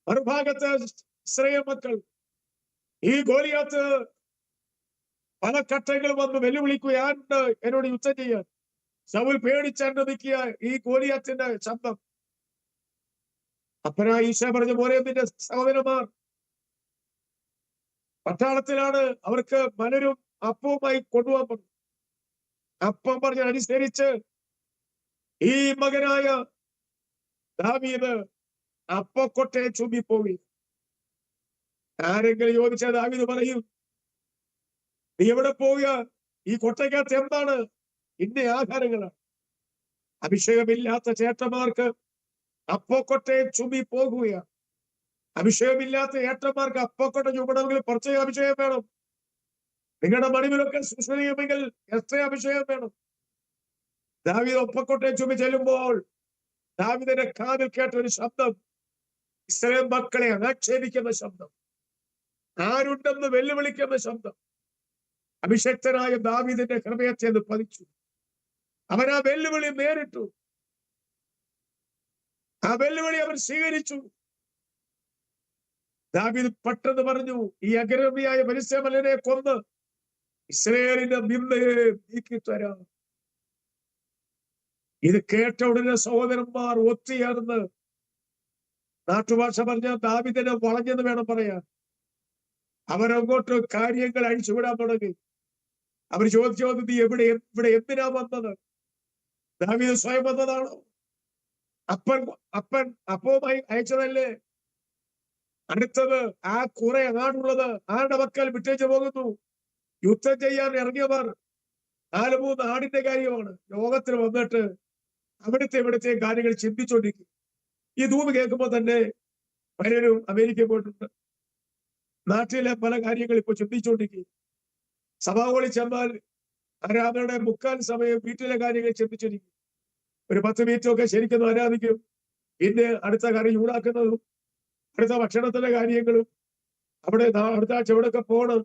മറുഭാഗത്ത് ഇസ്രായേൽ മക്കൾ. ഈ ഗോലിയാത്ത് പല ഘട്ടങ്ങൾ വന്ന് വെല്ലുവിളിക്കുകയാണ്ട് എന്നോട് യുദ്ധം ചെയ്യാൻ. ശൗൽ പേടിച്ചണ്ട് നിൽക്കുക ഈ ഗോലിയാത്തിന്റെ ശബ്ദം. അപ്പനാ ഈശോ പറഞ്ഞ പോലെ നിന്റെ സഹോദരന്മാർ പട്ടാളത്തിലാണ്, അവർക്ക് മലരും അപ്പവുമായി കൊണ്ടുപോകാൻ പറഞ്ഞു. അപ്പം പറഞ്ഞ അനുസരിച്ച് ഈ മകനായ ദാവീദ് അപ്പക്കൊട്ടയെ ചുമ്മിപ്പോയി. ആരെങ്കിലും ചോദിച്ചാൽ ദാവീദ് പറയും, നീ എവിടെ പോവുക? ഈ കൊട്ടയ്ക്കകത്ത് എന്താണ്? ഇന്ന ആഹാരങ്ങളാണ്. അഭിഷേകമില്ലാത്ത ചേട്ടന്മാർക്ക് അപ്പക്കൊട്ടയെ ചുമ്മി പോകുകയാണ്. അഭിഷേകമില്ലാത്ത ഏട്ടന്മാർക്ക് അപ്പക്കൊട്ട ചുമണമെങ്കിൽ പ്രത്യേക അഭിഷേകം വേണം. നിങ്ങളുടെ മണിവിലൊക്കെ സുശ്രീയമെങ്കിൽ എത്ര അഭിഷേകം വേണം. ദാവീദ് ഒപ്പക്കൊട്ടയെ ചുമ്മി ചെല്ലുമ്പോൾ ദാവീദിന്റെ കാതിൽ കേട്ട ഒരു ശബ്ദം, ഇസ്രായേൽ മക്കളെ അനാക്ഷേപിക്കുന്ന ശബ്ദം, ആരുണ്ടെന്ന് വെല്ലുവിളിക്കുന്ന ശബ്ദം. അഭിഷക്തനായ ദാവീദിന്റെ ഹൃദയത്തെ അത് പതിച്ചു. അവൻ ആ വെല്ലുവിളി നേരിട്ടു. ആ വെല്ലുവിളി അവർ സ്വീകരിച്ചു. ദാവീദ് പെട്ടെന്ന് പറഞ്ഞു, ഈ അഗ്രമിയായ ഫെലിസ്ത്യ മല്ലനെ കൊന്ന് ഇസ്രായേലിന്റെ നിന്ദയെ നീക്കിത്തരാം. ഇത് കേട്ട ഉടനെ സഹോദരന്മാർ ഒത്തുചേർന്ന്, നാട്ടുഭാഷ പറഞ്ഞ ദാവീദിനെ വളഞ്ഞെന്ന് വേണം പറയാൻ, അവരങ്ങോട്ട് കാര്യങ്ങൾ അഴിച്ചുവിടാൻ തുടങ്ങി. അവർ ചോദിച്ചു, നീ ഇവിടെ എന്തിനാ വന്നത്? ദാവീദ് സ്വയം വന്നതാണോ? അപ്പവുമായി അയച്ചതല്ലേ? അടുത്തത് ആ കുറെ ആണുള്ളത് ആരുടെ മക്കൾ വിട്ടേച്ച് പോകുന്നു? യുദ്ധം ചെയ്യാൻ ഇറങ്ങിയവർ 4-3 ആടിന്റെ കാര്യമാണ്. ലോകത്തിൽ വന്നിട്ട് ഇവിടുത്തെ കാര്യങ്ങൾ ചിന്തിച്ചോണ്ടിരിക്കും. ഈ ധൂമ് കേൾക്കുമ്പോൾ തന്നെ പലരും അമേരിക്കയിൽ പോയിട്ടുണ്ട്. നാട്ടിലെ പല കാര്യങ്ങൾ ഇപ്പൊ ചിന്തിച്ചുകൊണ്ടിരിക്കും. സഭാകളിൽ ചെന്നാൽ ആരാധനയുടെ 3/4 സമയം വീട്ടിലെ കാര്യങ്ങൾ ചിന്തിച്ചിരിക്കും. ഒരു 10 മിനിറ്റൊക്കെ ശരിക്കും ആരാധിക്കും. പിന്നെ അടുത്ത കറി ചൂടാക്കുന്നതും അടുത്ത ഭക്ഷണത്തിന്റെ കാര്യങ്ങളും അവിടെ അടുത്ത ആഴ്ച എവിടെയൊക്കെ പോകണം,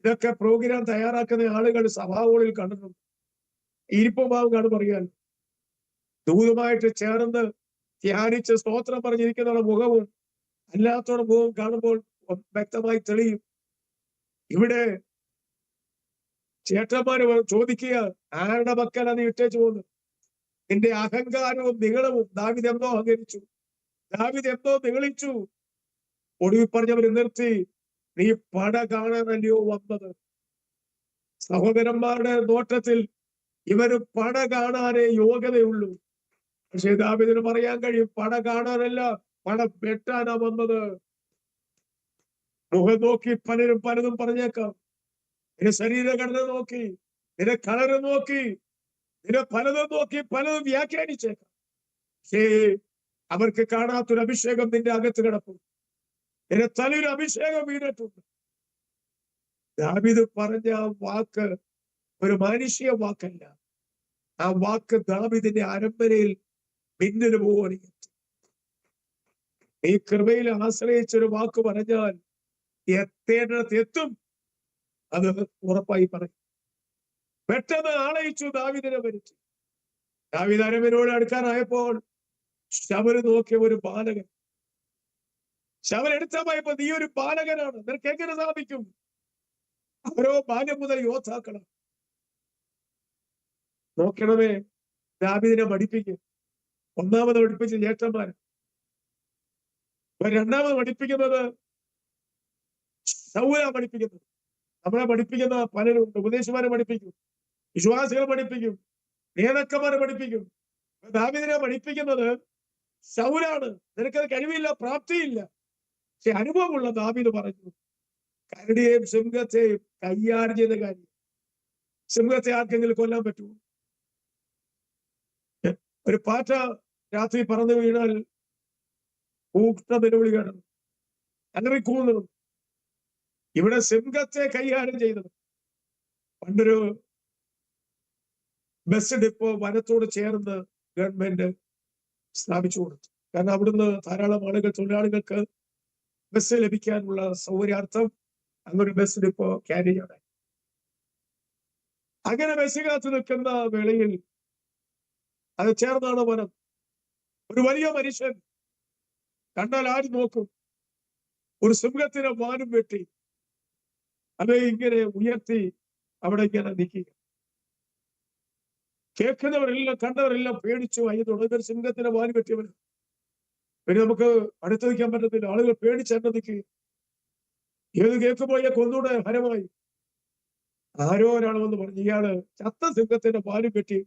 ഇതൊക്കെ പ്രോഗ്രാം തയ്യാറാക്കുന്ന ആളുകൾ സഭാകളിൽ കണ്ടിട്ടുണ്ട്. ഇരിപ്പുമാവും പറയാൻ ദൂതമായിട്ട് ചേർന്ന് ധ്യാനിച്ച് സ്തോത്രം പറഞ്ഞിരിക്കുന്ന മുഖവും അല്ലാത്തവരുടെ മുഖവും കാണുമ്പോൾ വ്യക്തമായി തെളിയും. ഇവിടെ ചേട്ടന്മാര് ചോദിക്കുക, ആരുടെ മക്കൾ അത് ഇട്ടേച്ചു പോകുന്നു? നിന്റെ അഹങ്കാരവും നിങ്ങളവും ദാവീദ് എന്തോ അഹങ്കരിച്ചു, ദാവീദ് എന്തോ നിഗളിച്ചു. ഒടുവിൽ പറഞ്ഞവർ നിർത്തി, നീ പട കാണാനല്ലയോ വന്നത്? സഹോദരന്മാരുടെ നോട്ടത്തിൽ ഇവര് പട കാണാനേ യോഗ്യതയുള്ളൂ. പക്ഷെ ദാവീദിന് പറയാൻ കഴിയും, പട കാണാനല്ല, പട വെട്ടാനാ വന്നത്. മുഖം നോക്കി പലതും പറഞ്ഞേക്കാം. നിന്റെ ശരീരഘടന നോക്കി, നിന്റെ കളറ് നോക്കി, നിന്റെ പലതും നോക്കി പലതും വ്യാഖ്യാനിച്ചേക്കാം. പക്ഷേ അവർക്ക് കാണാത്തൊരു അഭിഷേകം നിന്റെ അകത്ത് കിടപ്പും. നിന്റെ തലയിൽ അഭിഷേകം വീണിട്ടുണ്ട്. ദാവീദ് പറഞ്ഞ ആ വാക്ക് ഒരു മനുഷ്യ വാക്കല്ല. ആ വാക്ക് ദാവീദിന്റെ അരമ്പരയിൽ മിന്നല് പോലെ. ഈ കൃപയിൽ ആശ്രയിച്ചൊരു വാക്ക് പറഞ്ഞാൽ എത്തേണ്ടത് എത്തും. അത് ഉറപ്പായി പറയും. പെട്ടെന്ന് ആളയിച്ചു ദാവീദിനെ ഭരിച്ചു. ദാവീദ് അരമ്പരയോട് അടുക്കാനായപ്പോൾ ശൗൽ നോക്കിയ ഒരു ബാലകൻ. ശൗൽ എടുത്താൽ പോയപ്പോ, നീ ഒരു ബാലകനാണ്, നിനക്ക് എങ്ങനെ സാധിക്കും? അവരോ ബാല്യം മുതൽ യോദ്ധാക്കളാണ്. നോക്കണമേ, ദാവീദിനെ പഠിപ്പിക്കും. ഒന്നാമത് പഠിപ്പിച്ച ജ്യേഷ്ഠന്മാര്, രണ്ടാമത് പഠിപ്പിക്കുന്നത് ശൗലാ പഠിപ്പിക്കുന്നത്. നമ്മളെ പഠിപ്പിക്കുന്ന പലരുണ്ട്. ഉപദേശമാരെ പഠിപ്പിക്കും, വിശ്വാസികളെ പഠിപ്പിക്കും, നേതാക്കന്മാരെ പഠിപ്പിക്കും. ദാവീദിനെ പഠിപ്പിക്കുന്നത് ശൗലാണ്. നിനക്കത് കഴിവില്ല, പ്രാപ്തിയില്ല. പക്ഷെ അനുഭവമുള്ള ദാവീദ് പറഞ്ഞു, കരടിയെയും സിംഹത്തെയും കൈകാര്യം ചെയ്ത കാര്യം. സിംഹത്തെ ആർക്കെങ്കിലും കൊല്ലാൻ പറ്റുമോ? ഒരു പാറ്റ രാത്രി പറന്നു വീണാൽ കൂട്ട നിലവിളി കാണും, അങ്ങനെ കൂന്നതും. ഇവിടെ സിംഹത്തെ കൈകാര്യം ചെയ്തത്. പണ്ടൊരു ബസ് ഡിപ്പോ വനത്തോട് ചേർന്ന് ഗവൺമെന്റ് സ്ഥാപിച്ചു കൊടുത്തു. കാരണം അവിടുന്ന് ധാരാളം ആളുകൾ, തൊഴിലാളികൾക്ക് ബസ് ലഭിക്കാനുള്ള സൗകര്യാർത്ഥം അങ്ങൊരു ബസ് ഡിപ്പോ ക്യാരി ചെയ്യണം. അങ്ങനെ ബസ് കാത്തു നിൽക്കുന്ന വേളയിൽ അത് ചേർന്നാണ് വനം. ഒരു വലിയ മനുഷ്യൻ കണ്ടാൽ ആര് നോക്കും? ഒരു സിംഹത്തിനെ വാനും വെട്ടി അത് ഇങ്ങനെ ഉയർത്തി അവിടെ ഇങ്ങനെ നിൽക്കുക. കേൾക്കുന്നവരെല്ലാം കണ്ടവരെല്ലാം പേടിച്ചു. തുടങ്ങി സിംഹത്തിനെ വാനും വെട്ടിയവർ. പിന്നെ നമുക്ക് അടുത്ത് നിൽക്കാൻ പറ്റത്തില്ല. ആളുകൾ പേടിച്ചെന്നെ നിൽക്കുക. ഏത് കേൾക്കുമ്പോൾ കൊന്നൂടെ ഹരമായി. ആരോ ഒരാൾ വന്ന് പറഞ്ഞു, ഇയാള് ചത്ത സിംഹത്തിന്റെ വാലും വെട്ടി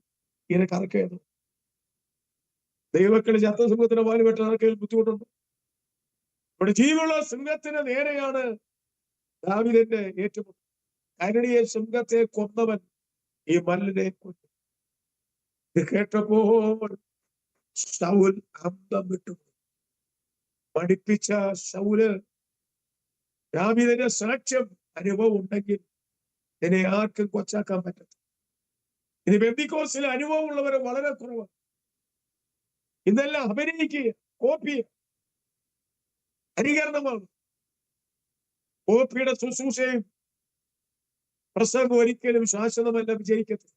ഇങ്ങനെ കറക്കുകയാണ്. ദൈവക്കളി ചത്ത സിംഹത്തിന്റെ വാലും വെട്ടാൻ ആർക്കെങ്കിലും ബുദ്ധിമുട്ടുണ്ട്? ഇവിടെ ജീവുള്ള സിംഹത്തിന് നേരെയാണ് ദാവീദിന്റെ ഏറ്റുമുട്ടൽ. കരടിയെ സിംഹത്തെ കൊന്നവൻ ഈ മല്ലിനെ കൊന്നു. ഇത് കേട്ടപ്പോൾ ശൗൽ അന്തം വിട്ടു. പഠിപ്പിച്ച ശൗല്, ദാവീദിന്റെ സാക്ഷ്യം അനുഭവം ഉണ്ടെങ്കിൽ ഇതിനെ ആർക്കും കൊച്ചാക്കാൻ പറ്റത്തില്ല. ഇനി പെന്തിക്കോസിലെ അനുഭവമുള്ളവര് വളരെ കുറവാണ്. ഇതെല്ലാം അഭിനയിക്കുക, കോപ്പി, അനുകരണമാണ്. കോപ്പിയുടെ ശുശ്രൂഷയും പ്രസംഗം ഒരിക്കലും ശാശ്വതമല്ല, വിജയിക്കത്തില്ല.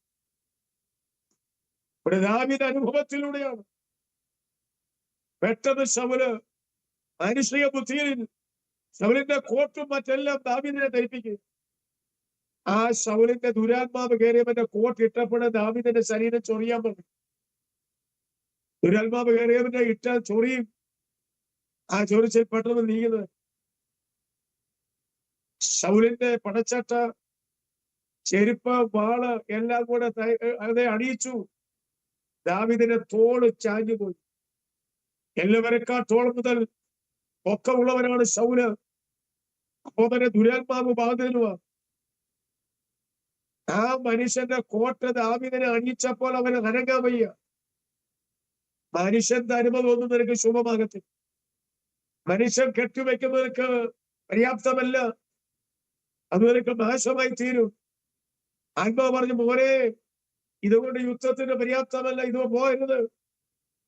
ഇവിടെ ദാവീദ് അനുഭവത്തിലൂടെയാണ്. പെട്ടെന്ന് ശൗല് മാനുഷിക ബുദ്ധിയിൽ ശൗലിന്റെ കോട്ടും മറ്റെല്ലാം ദാവീദിനെ ധരിപ്പിക്കുക. ആ ശൗലിന്റെ ദുരാത്മാവ് കയറിയവന്റെ കോട്ട് ഇട്ടപ്പോൾ ദാവീദിന്റെ ശരീരം ചൊറിയാൻ പറഞ്ഞു. ദുരാത്മാവ് കയറിയവന്റെ ഇട്ട ചൊറിയും. ആ ചൊറിച്ചിൽ പെട്ടെന്ന് നീങ്ങുന്നത്. ശൗലിന്റെ പടച്ചട്ട, ചെരുപ്പ്, വാള് എല്ലാം കൂടെ അതെ അണിയിച്ചു. ദാവീദിന്റെ തോള് ചാഞ്ഞുപോയി. എല്ലാവരെക്കാൾ തോൾ മുതൽ ഒക്കെ ഉള്ളവനാണ് ശൗല്. അപ്പോ തന്നെ ദുരാത്മാവ് ബാധിതനുമാണ്. ആ മനുഷ്യന്റെ കോട്ട് ദാവീദിനെ അണിയിച്ചപ്പോൾ അവന് അനങ്ങാൻ വയ്യ. മനുഷ്യന്റെ അനുഭവമൊന്നും നിനക്ക് ശുഭമാകത്തില്ല. മനുഷ്യൻ കെട്ടിവെക്കുന്നവർക്ക് പര്യാപ്തമല്ല, അത് നിനക്ക് നാശമായി തീരും. ആത്മാവ് പറഞ്ഞു, മോനെ, ഇതുകൊണ്ട് യുദ്ധത്തിന് പര്യാപ്തമല്ല, ഇത് പോകരുത്.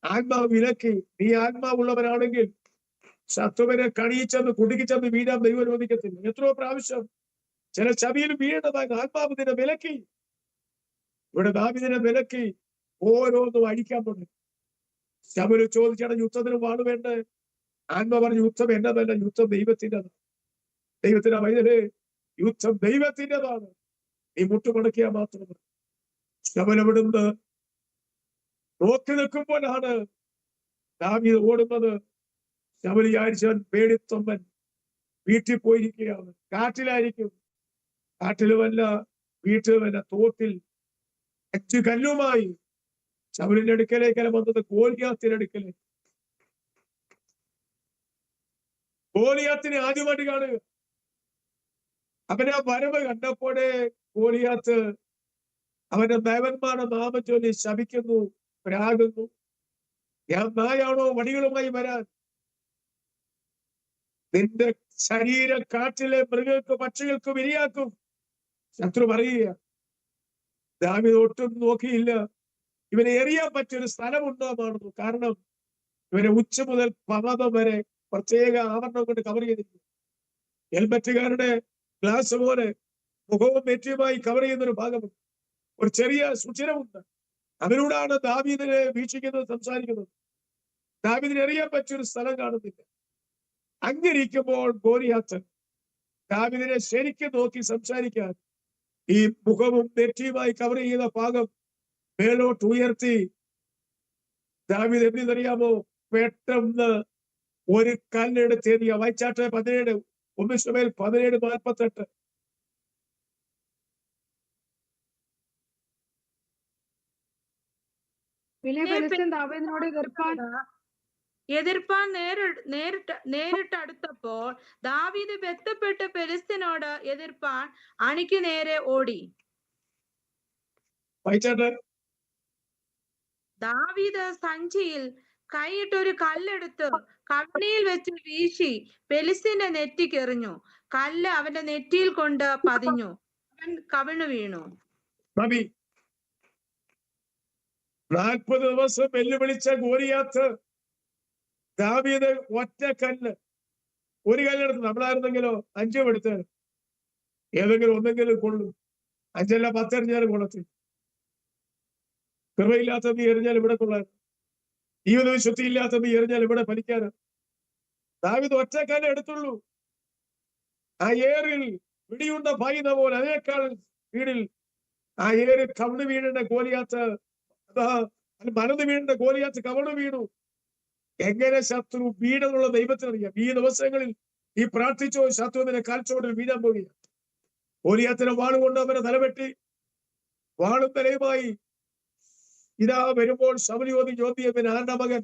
ആത്മാവ് വിലക്കി. നീ ആത്മാവുള്ളവനാണെങ്കിൽ ശത്രുവിനെ കണിയിച്ചെന്ന് കുടുക്കിച്ചെന്ന് വീഴാൻ ദൈവം അനുവദിക്കത്തില്ല. എത്രയോ പ്രാവശ്യം ചില ചവിയിൽ വീണതായി ആത്മാവ് ഇതിനെ വിലക്കി. ഇവിടെ ദാവീദിനെ വിലക്കി ഓരോന്നും അടിക്കാൻ തുടങ്ങി. ശമൂല് ചോദിച്ചാണ്, യുദ്ധത്തിന് വാണ് വേണ്ടേ? ആത്മാ പറഞ്ഞു, യുദ്ധം എന്നതല്ല, യുദ്ധം ദൈവത്തിൻ്റെതാണ്. ദൈവത്തിന്റെ വൈദ്യരെ, യുദ്ധം ദൈവത്തിൻ്റെതാണ്. നീ മുട്ടുമടക്കിയാൽ മാത്രമേ. ശമലവിടുന്ന് നോക്കി നിൽക്കുമ്പോഴാണ് ദാവീദ് ഓടുന്നത്. ശമൂല് വിചാരിച്ചവൻ പേടിത്തൊമ്പൻ വീട്ടിൽ പോയിരിക്കുകയാണ്. കാട്ടിലായിരിക്കും. കാട്ടിലുമല്ല, വീട്ടിലുമല്ല, തോട്ടിൽ 5 കല്ലുമായി ശമൂലിന്റെ അടുക്കലേക്കല്ല വന്നത്, ഗോലിയാത്തിന്റെ അടുക്കലേക്ക്. ഗോലിയാത്തിനെ ആദ്യമായിട്ട് കാണുക. അവനെ ആ വരവ് കണ്ടപ്പോഴേ ഗോലിയാത്ത് അവന്റെ ദേവന്മാരുടെ നാമം ചൊല്ലി ശപിക്കുന്നു, രാകുന്നു. ഞാൻ നായാണോ വടികളുമായി വരാൻ? നിന്റെ ശരീരം കാട്ടിലെ മൃഗങ്ങൾക്ക് പക്ഷികൾക്കും ഇരയാക്കും. ശത്രു പറയുക. ദാവീദ് ഒട്ടും നോക്കിയില്ല. ഇവനെ എറിയാൻ പറ്റിയൊരു സ്ഥലമുണ്ടോ എന്നാണെന്നു. കാരണം ഇവനെ ഉച്ച മുതൽ പാദം വരെ പ്രത്യേക ആവരണം കൊണ്ട് കവർ ചെയ്തിരിക്കും. ഹെൽമറ്റുകാരുടെ ഗ്ലാസ് പോലെ മുഖവും നെറ്റിയുമായി കവർ ചെയ്യുന്നൊരു ഭാഗമുണ്ട്. ഒരു ചെറിയ സുചിരമുണ്ട്. അതിലൂടെയാണ് ദാവീദിനെ വീക്ഷിക്കുന്നത്, സംസാരിക്കുന്നത്. ദാവീദിനെ എറിയാൻ പറ്റിയൊരു സ്ഥലം കാണുന്നില്ല. അങ്ങിരിക്കുമ്പോൾ ഗോലിയാത്ത് ദാവീദിനെ ശരിക്കും നോക്കി സംസാരിക്കാൻ ഈ മുഖവും നെറ്റിയുമായി കവർ ചെയ്ത ഭാഗം മേലോട്ട് ഉയർത്തി. ദാവീദ് എന്തെന്നറിയാമോ? പെട്ടെന്ന് ഒരു കല്ലെടുത്ത് എറിയ. വായിച്ചാട്ടെ 17, 1 ശമൂവേൽ 17:48. പിന്നെ ഫെലിസ്ത്യൻ ദാവീദിനോട് എതിർപ്പാൻ നേരിട്ട് അടുത്തപ്പോൾ ദാവീദ് ബന്ധപ്പെട്ട് ഫെലിസ്ത്യനോട് എതിർപ്പാൻ അണിക്ക് നേരെ ഓടി. വായിച്ചാട്ടെ. ദാവീദ് സഞ്ചിയിൽ കൈയിട്ടൊരു കല്ലെടുത്ത് കവണിയിൽ വെച്ച് വീശി ഫെലിസ്ത്യന്റെ നെറ്റിക്കെറിഞ്ഞു. കല്ല് അവന്റെ നെറ്റിയിൽ കൊണ്ട് പതിഞ്ഞു. അവൻ കവിണ്ണു വീണു. 40 ദിവസം വെല്ലുവിളിച്ച ഗോലിയാത്ത് ദാവീദ് ഒറ്റ കല്ല്, ഒരു കല്ലെടുത്ത്. നമ്മളായിരുന്നെങ്കിലോ 5 എടുത്ത് ഏതെങ്കിലും ഒന്നെങ്കിലും കൊള്ളും. 5 10 എറിഞ്ഞാലും കൊള്ളത്തില്ല. കൃപയില്ലാത്ത നീ എറിഞ്ഞാൽ ഇവിടെ കൊള്ളാൻ, ജീവിതം ശുദ്ധിയില്ലാത്ത നീ എറിഞ്ഞാൽ ഇവിടെ ഫലിക്കാന്. ദാവീദ് ഒറ്റ കല്ല് എടുത്തുള്ളൂ. ആ ഏറിൽ പിടിയുണ്ട പായുന്ന പോലെ അതേക്കാൾ വീടിൽ ആ ഏറിൽ കവിണ് വീഴേണ്ട ഗോലിയാത്ത്, അതാ മലന്ന് വീഴേണ്ട ഗോലിയാത്ത് കവിണ് വീണു. എങ്ങനെ ശത്രു വീണെന്നുള്ള ദൈവത്തിനറിയാം. ഈ ദിവസങ്ങളിൽ ഈ പ്രാർത്ഥിച്ചോ, ശത്രുവിനെ കാൽച്ചോടിൽ വീഴാൻ പോവുകയാണ്. ഗോലിയാത്തിനെ വാളുകൊണ്ട് അവനെ തലവെട്ടി. വാളും തലയുമായി ഇതാ വരുമ്പോൾ ശമൂല് ചോദ്യം, ആരുടെ മകൻ?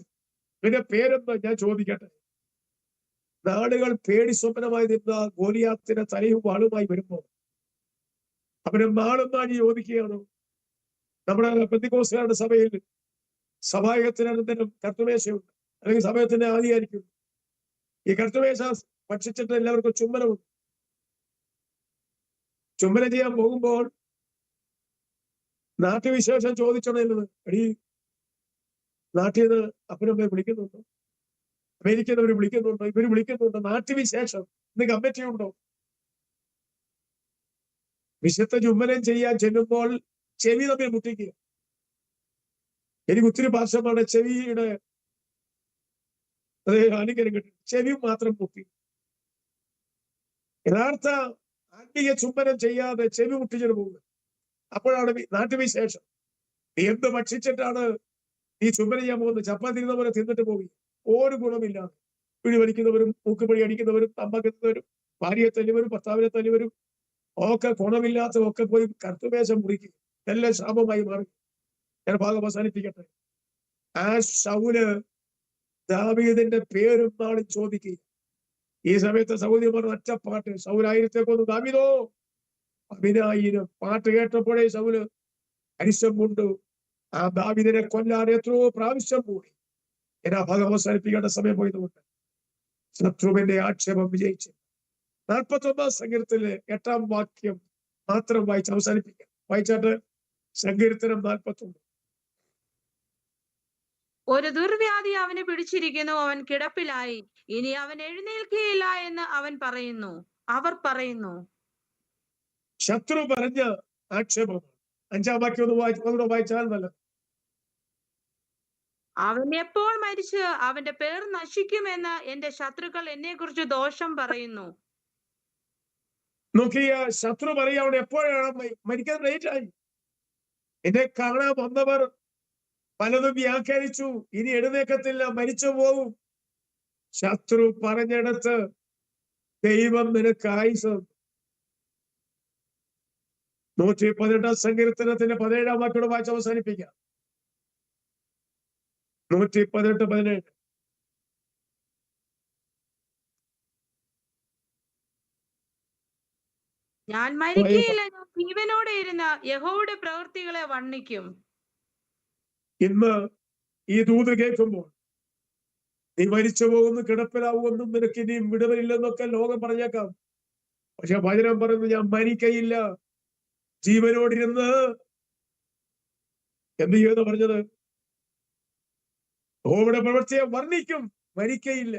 പിന്നെ പേരെന്ന് ഞാൻ ചോദിക്കട്ടെ. നാടുകൾ പേടി സ്വപ്നമായി നിന്ന ഗോലിയാത്തിന്റെ തലയും വാളുമായി വരുമ്പോൾ അവന് നാളെന്നാണ് ചോദിക്കുകയാണ്. നമ്മുടെ പെന്തിക്കോസ്തുകാരുടെ സഭയിൽ സഭായത്തിനന്തരം കർത്തൃമേശയുണ്ട്, അല്ലെങ്കിൽ സമയത്തിന്റെ ആദിയായിരിക്കും. ഈ കർത്തൃമേശ ഭക്ഷിച്ചിട്ട് എല്ലാവർക്കും ചുംബനമുണ്ട്. ചുംബനം ചെയ്യാൻ പോകുമ്പോൾ നാട്ടുവിശേഷം ചോദിച്ചോണ്ടിരുന്നത്, എടീ നാട്ടിൽ നിന്ന് അപ്പനമ്മയെ വിളിക്കുന്നുണ്ടോ? അമേരിക്കന്നവര് വിളിക്കുന്നുണ്ടോ? ഇവര് വിളിക്കുന്നുണ്ടോ? നാട്ടുവിശേഷം ഇന്ന് കമ്മിറ്റി ഉണ്ടോ? വിശുദ്ധ ചുംബനം ചെയ്യാൻ ചെല്ലുമ്പോൾ ചെവി തമ്മിൽ മുട്ടിക്കുക. എനിക്ക് ഒത്തിരി ഭാഷമാരുടെ ചെവിയുടെ അനുഗ്രഹം കിട്ടും. ചെവി മാത്രം മുട്ടി. യഥാർത്ഥ ആത്മീയ ചുംബനം ചെയ്യാതെ ചെവി മുട്ടിച്ചിട്ട് പോകുക. അപ്പോഴാണ് നാട്ടുവിശേഷം. നീ എന്ത് ഭക്ഷിച്ചിട്ടാണ് നീ ചുംബനം ചെയ്യാൻ പോകുന്നത്? ചപ്പാത്തി തിന്ന പോലെ തിന്നിട്ട് പോകുക. ഒരു ഗുണമില്ലാതെ പിടി വലിക്കുന്നവരും മൂക്കുപൊടി അടിക്കുന്നവരും തമ്പക്കുന്നവരും ഭാര്യയെ തല്ലിവരും ഭർത്താവിനെ തല്ലിവരും ഒക്കെ ഗുണമില്ലാത്ത ഒക്കെ പോയി കർത്തുവേഷം മുറിക്കുക. എല്ലാം ശാപമായി മാറി. ഞാൻ ഭാഗം അവസാനിപ്പിക്കട്ടെ. ആ ശൗല് ദാവീദിന്റെ പേരും നാളും ചോദിക്കുക. ഈ സമയത്ത് സൗദിമാർ ഒറ്റ പാട്ട്, ശൗലായിരത്തെ കൊന്നു ദാവീദോ 10,000. പാട്ട് കേട്ടപ്പോഴേ ശൗല് അരിശം കൊണ്ടു ആ ദാവീദിനെ കൊല്ലാൻ എത്രയോ പ്രാവശ്യം കൂടി. ഞാൻ ആ ഭാഗം അവസാനിപ്പിക്കേണ്ട സമയം പോയതുകൊണ്ട് ശത്രുവിന്റെ ആക്ഷേപം വിജയിച്ചു. 41 സങ്കീർത്തനത്തിലെ 8-ാം വാക്യം മാത്രം വായിച്ച് അവസാനിപ്പിക്കാം. വായിച്ചാട്ട് സങ്കീർത്തനം 41. ഒരു ദുർവ്യാധി അവനെ പിടിച്ചിരിക്കുന്നു, അവൻ കിടപ്പിലായി, ഇനി അവൻ എഴുന്നേൽക്കുകയില്ല എന്ന് അവർ പറയുന്നു. ശത്രു പറഞ്ഞ ആക്ഷേപം 5-ാം വാക്യം ഒന്ന് വായിച്ചാൽ നല്ലത്. അവൻ എപ്പോൾ മരിച്ച് അവന്റെ പേർ നശിക്കുമെന്ന് എന്റെ ശത്രുക്കൾ എന്നെ കുറിച്ച് ദോഷം പറയുന്നു. നോക്കിയ ശത്രു പറയാ അവിടെ എപ്പോഴാണ് മരിക്കാൻ ലേറ്റായി. എന്നെ കാണാൻ വന്നവർ പലതും വ്യാഖ്യാനിച്ചു, ഇനി എഴുന്നേക്കത്തില്ല, മരിച്ചു പോകും. ശത്രു പറഞ്ഞെടുത്ത് ദൈവം നിനക്ക് ആയുസ്. 118-ാം സങ്കീർത്തനത്തിന്റെ 17-ാം വാക്യോട് വായിച്ച് അവസാനിപ്പിക്കാം. 118-17. ഞാൻ മരിക്കുകയില്ല, ഞാൻ ജീവനോടെ ഇരുന്ന് യഹോവയുടെ പ്രവൃത്തികളെ വർണ്ണിക്കും. ഇന്ന് ഈ ദൂത് കേൾക്കുമ്പോൾ നീ മരിച്ചു പോകുന്നു, കിടപ്പിലാവുമെന്നും നിനക്ക് ഇനിയും വിടുതലില്ലെന്നൊക്കെ ലോകം പറഞ്ഞേക്കാം. പക്ഷെ വചനം പറയുന്നു, ഞാൻ മരിക്കയില്ല, ജീവനോടിരുന്ന് എന്ത് ചെയ്യുമെന്ന് പറഞ്ഞത്? യഹോവയുടെ പ്രവൃത്തിയെ വർണ്ണിക്കും, മരിക്കയില്ല.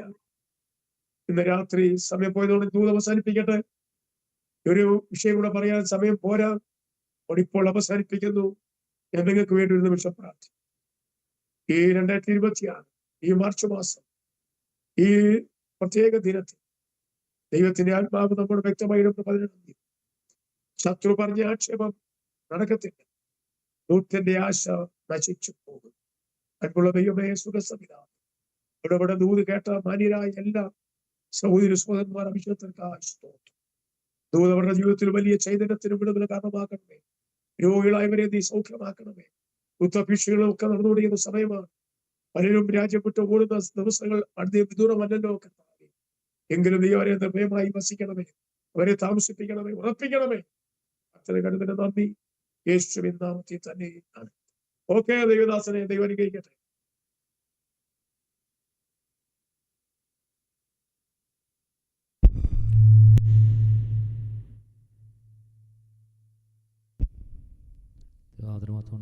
ഇന്ന് രാത്രി സമയം പോയതോടെ ദൂത് അവസാനിപ്പിക്കട്ടെ. ഒരു വിഷയം കൂടെ പറയാൻ സമയം പോരാ. ഇപ്പോൾ അവസാനിപ്പിക്കുന്നു. ഞാൻ നിങ്ങൾക്ക് വേണ്ടി ഒരു നിമിഷം പ്രാർത്ഥിക്കും. ഈ 2026 ഈ മാർച്ച് മാസം ഈ പ്രത്യേക ദിനത്തിൽ ദൈവത്തിന്റെ ആത്മാവ് നമ്മോട് വ്യക്തമായി 18 ശത്രു പറഞ്ഞ ആക്ഷേപം നടക്കത്തില്ല. ദൂത്തിന്റെ ആശ നശിച്ചു പോകും. അൻപുള്ള ദൈവമേ, സുഖസംവിധാനം ഇവിടെ ദൂത് കേട്ട മാന്യരായ എല്ലാ സഹോദരി സഹോദരന്മാർ അഭിഷേകത്തിൽക്കായി സ്തോത്രം. ദൂത് അവരുടെ ജീവിതത്തിൽ വലിയ ചൈതന്യത്തിന് വിടുതൽ കാരണമാക്കണമേ. രോഗികളായവരെ നീ സൗഖ്യമാക്കണമേ. യുദ്ധഭീഷണികളും ഒക്കെ നടന്നുകൊണ്ടിരിക്കുന്ന സമയമാണ്. പലരും രാജ്യം വിട്ട് ഓടുന്ന ദിവസങ്ങൾ അധികം വിദൂരമല്ലല്ലോ കർത്താവേ. എങ്കിലും നീ അവരെ നിർഭയമായി വസിക്കണമേ, അവരെ താമസിപ്പിക്കണമേ, ഉറപ്പിക്കണമേ. അത്ര കരുതൽ നന്ദി യേശുവിൻ നാമത്തിൽ തന്നെ ആണ്. ഓക്കെ, ദൈവദാസനെ ദൈവം അനുഗ്രഹിക്കട്ടെ. അതിന് മാത്രം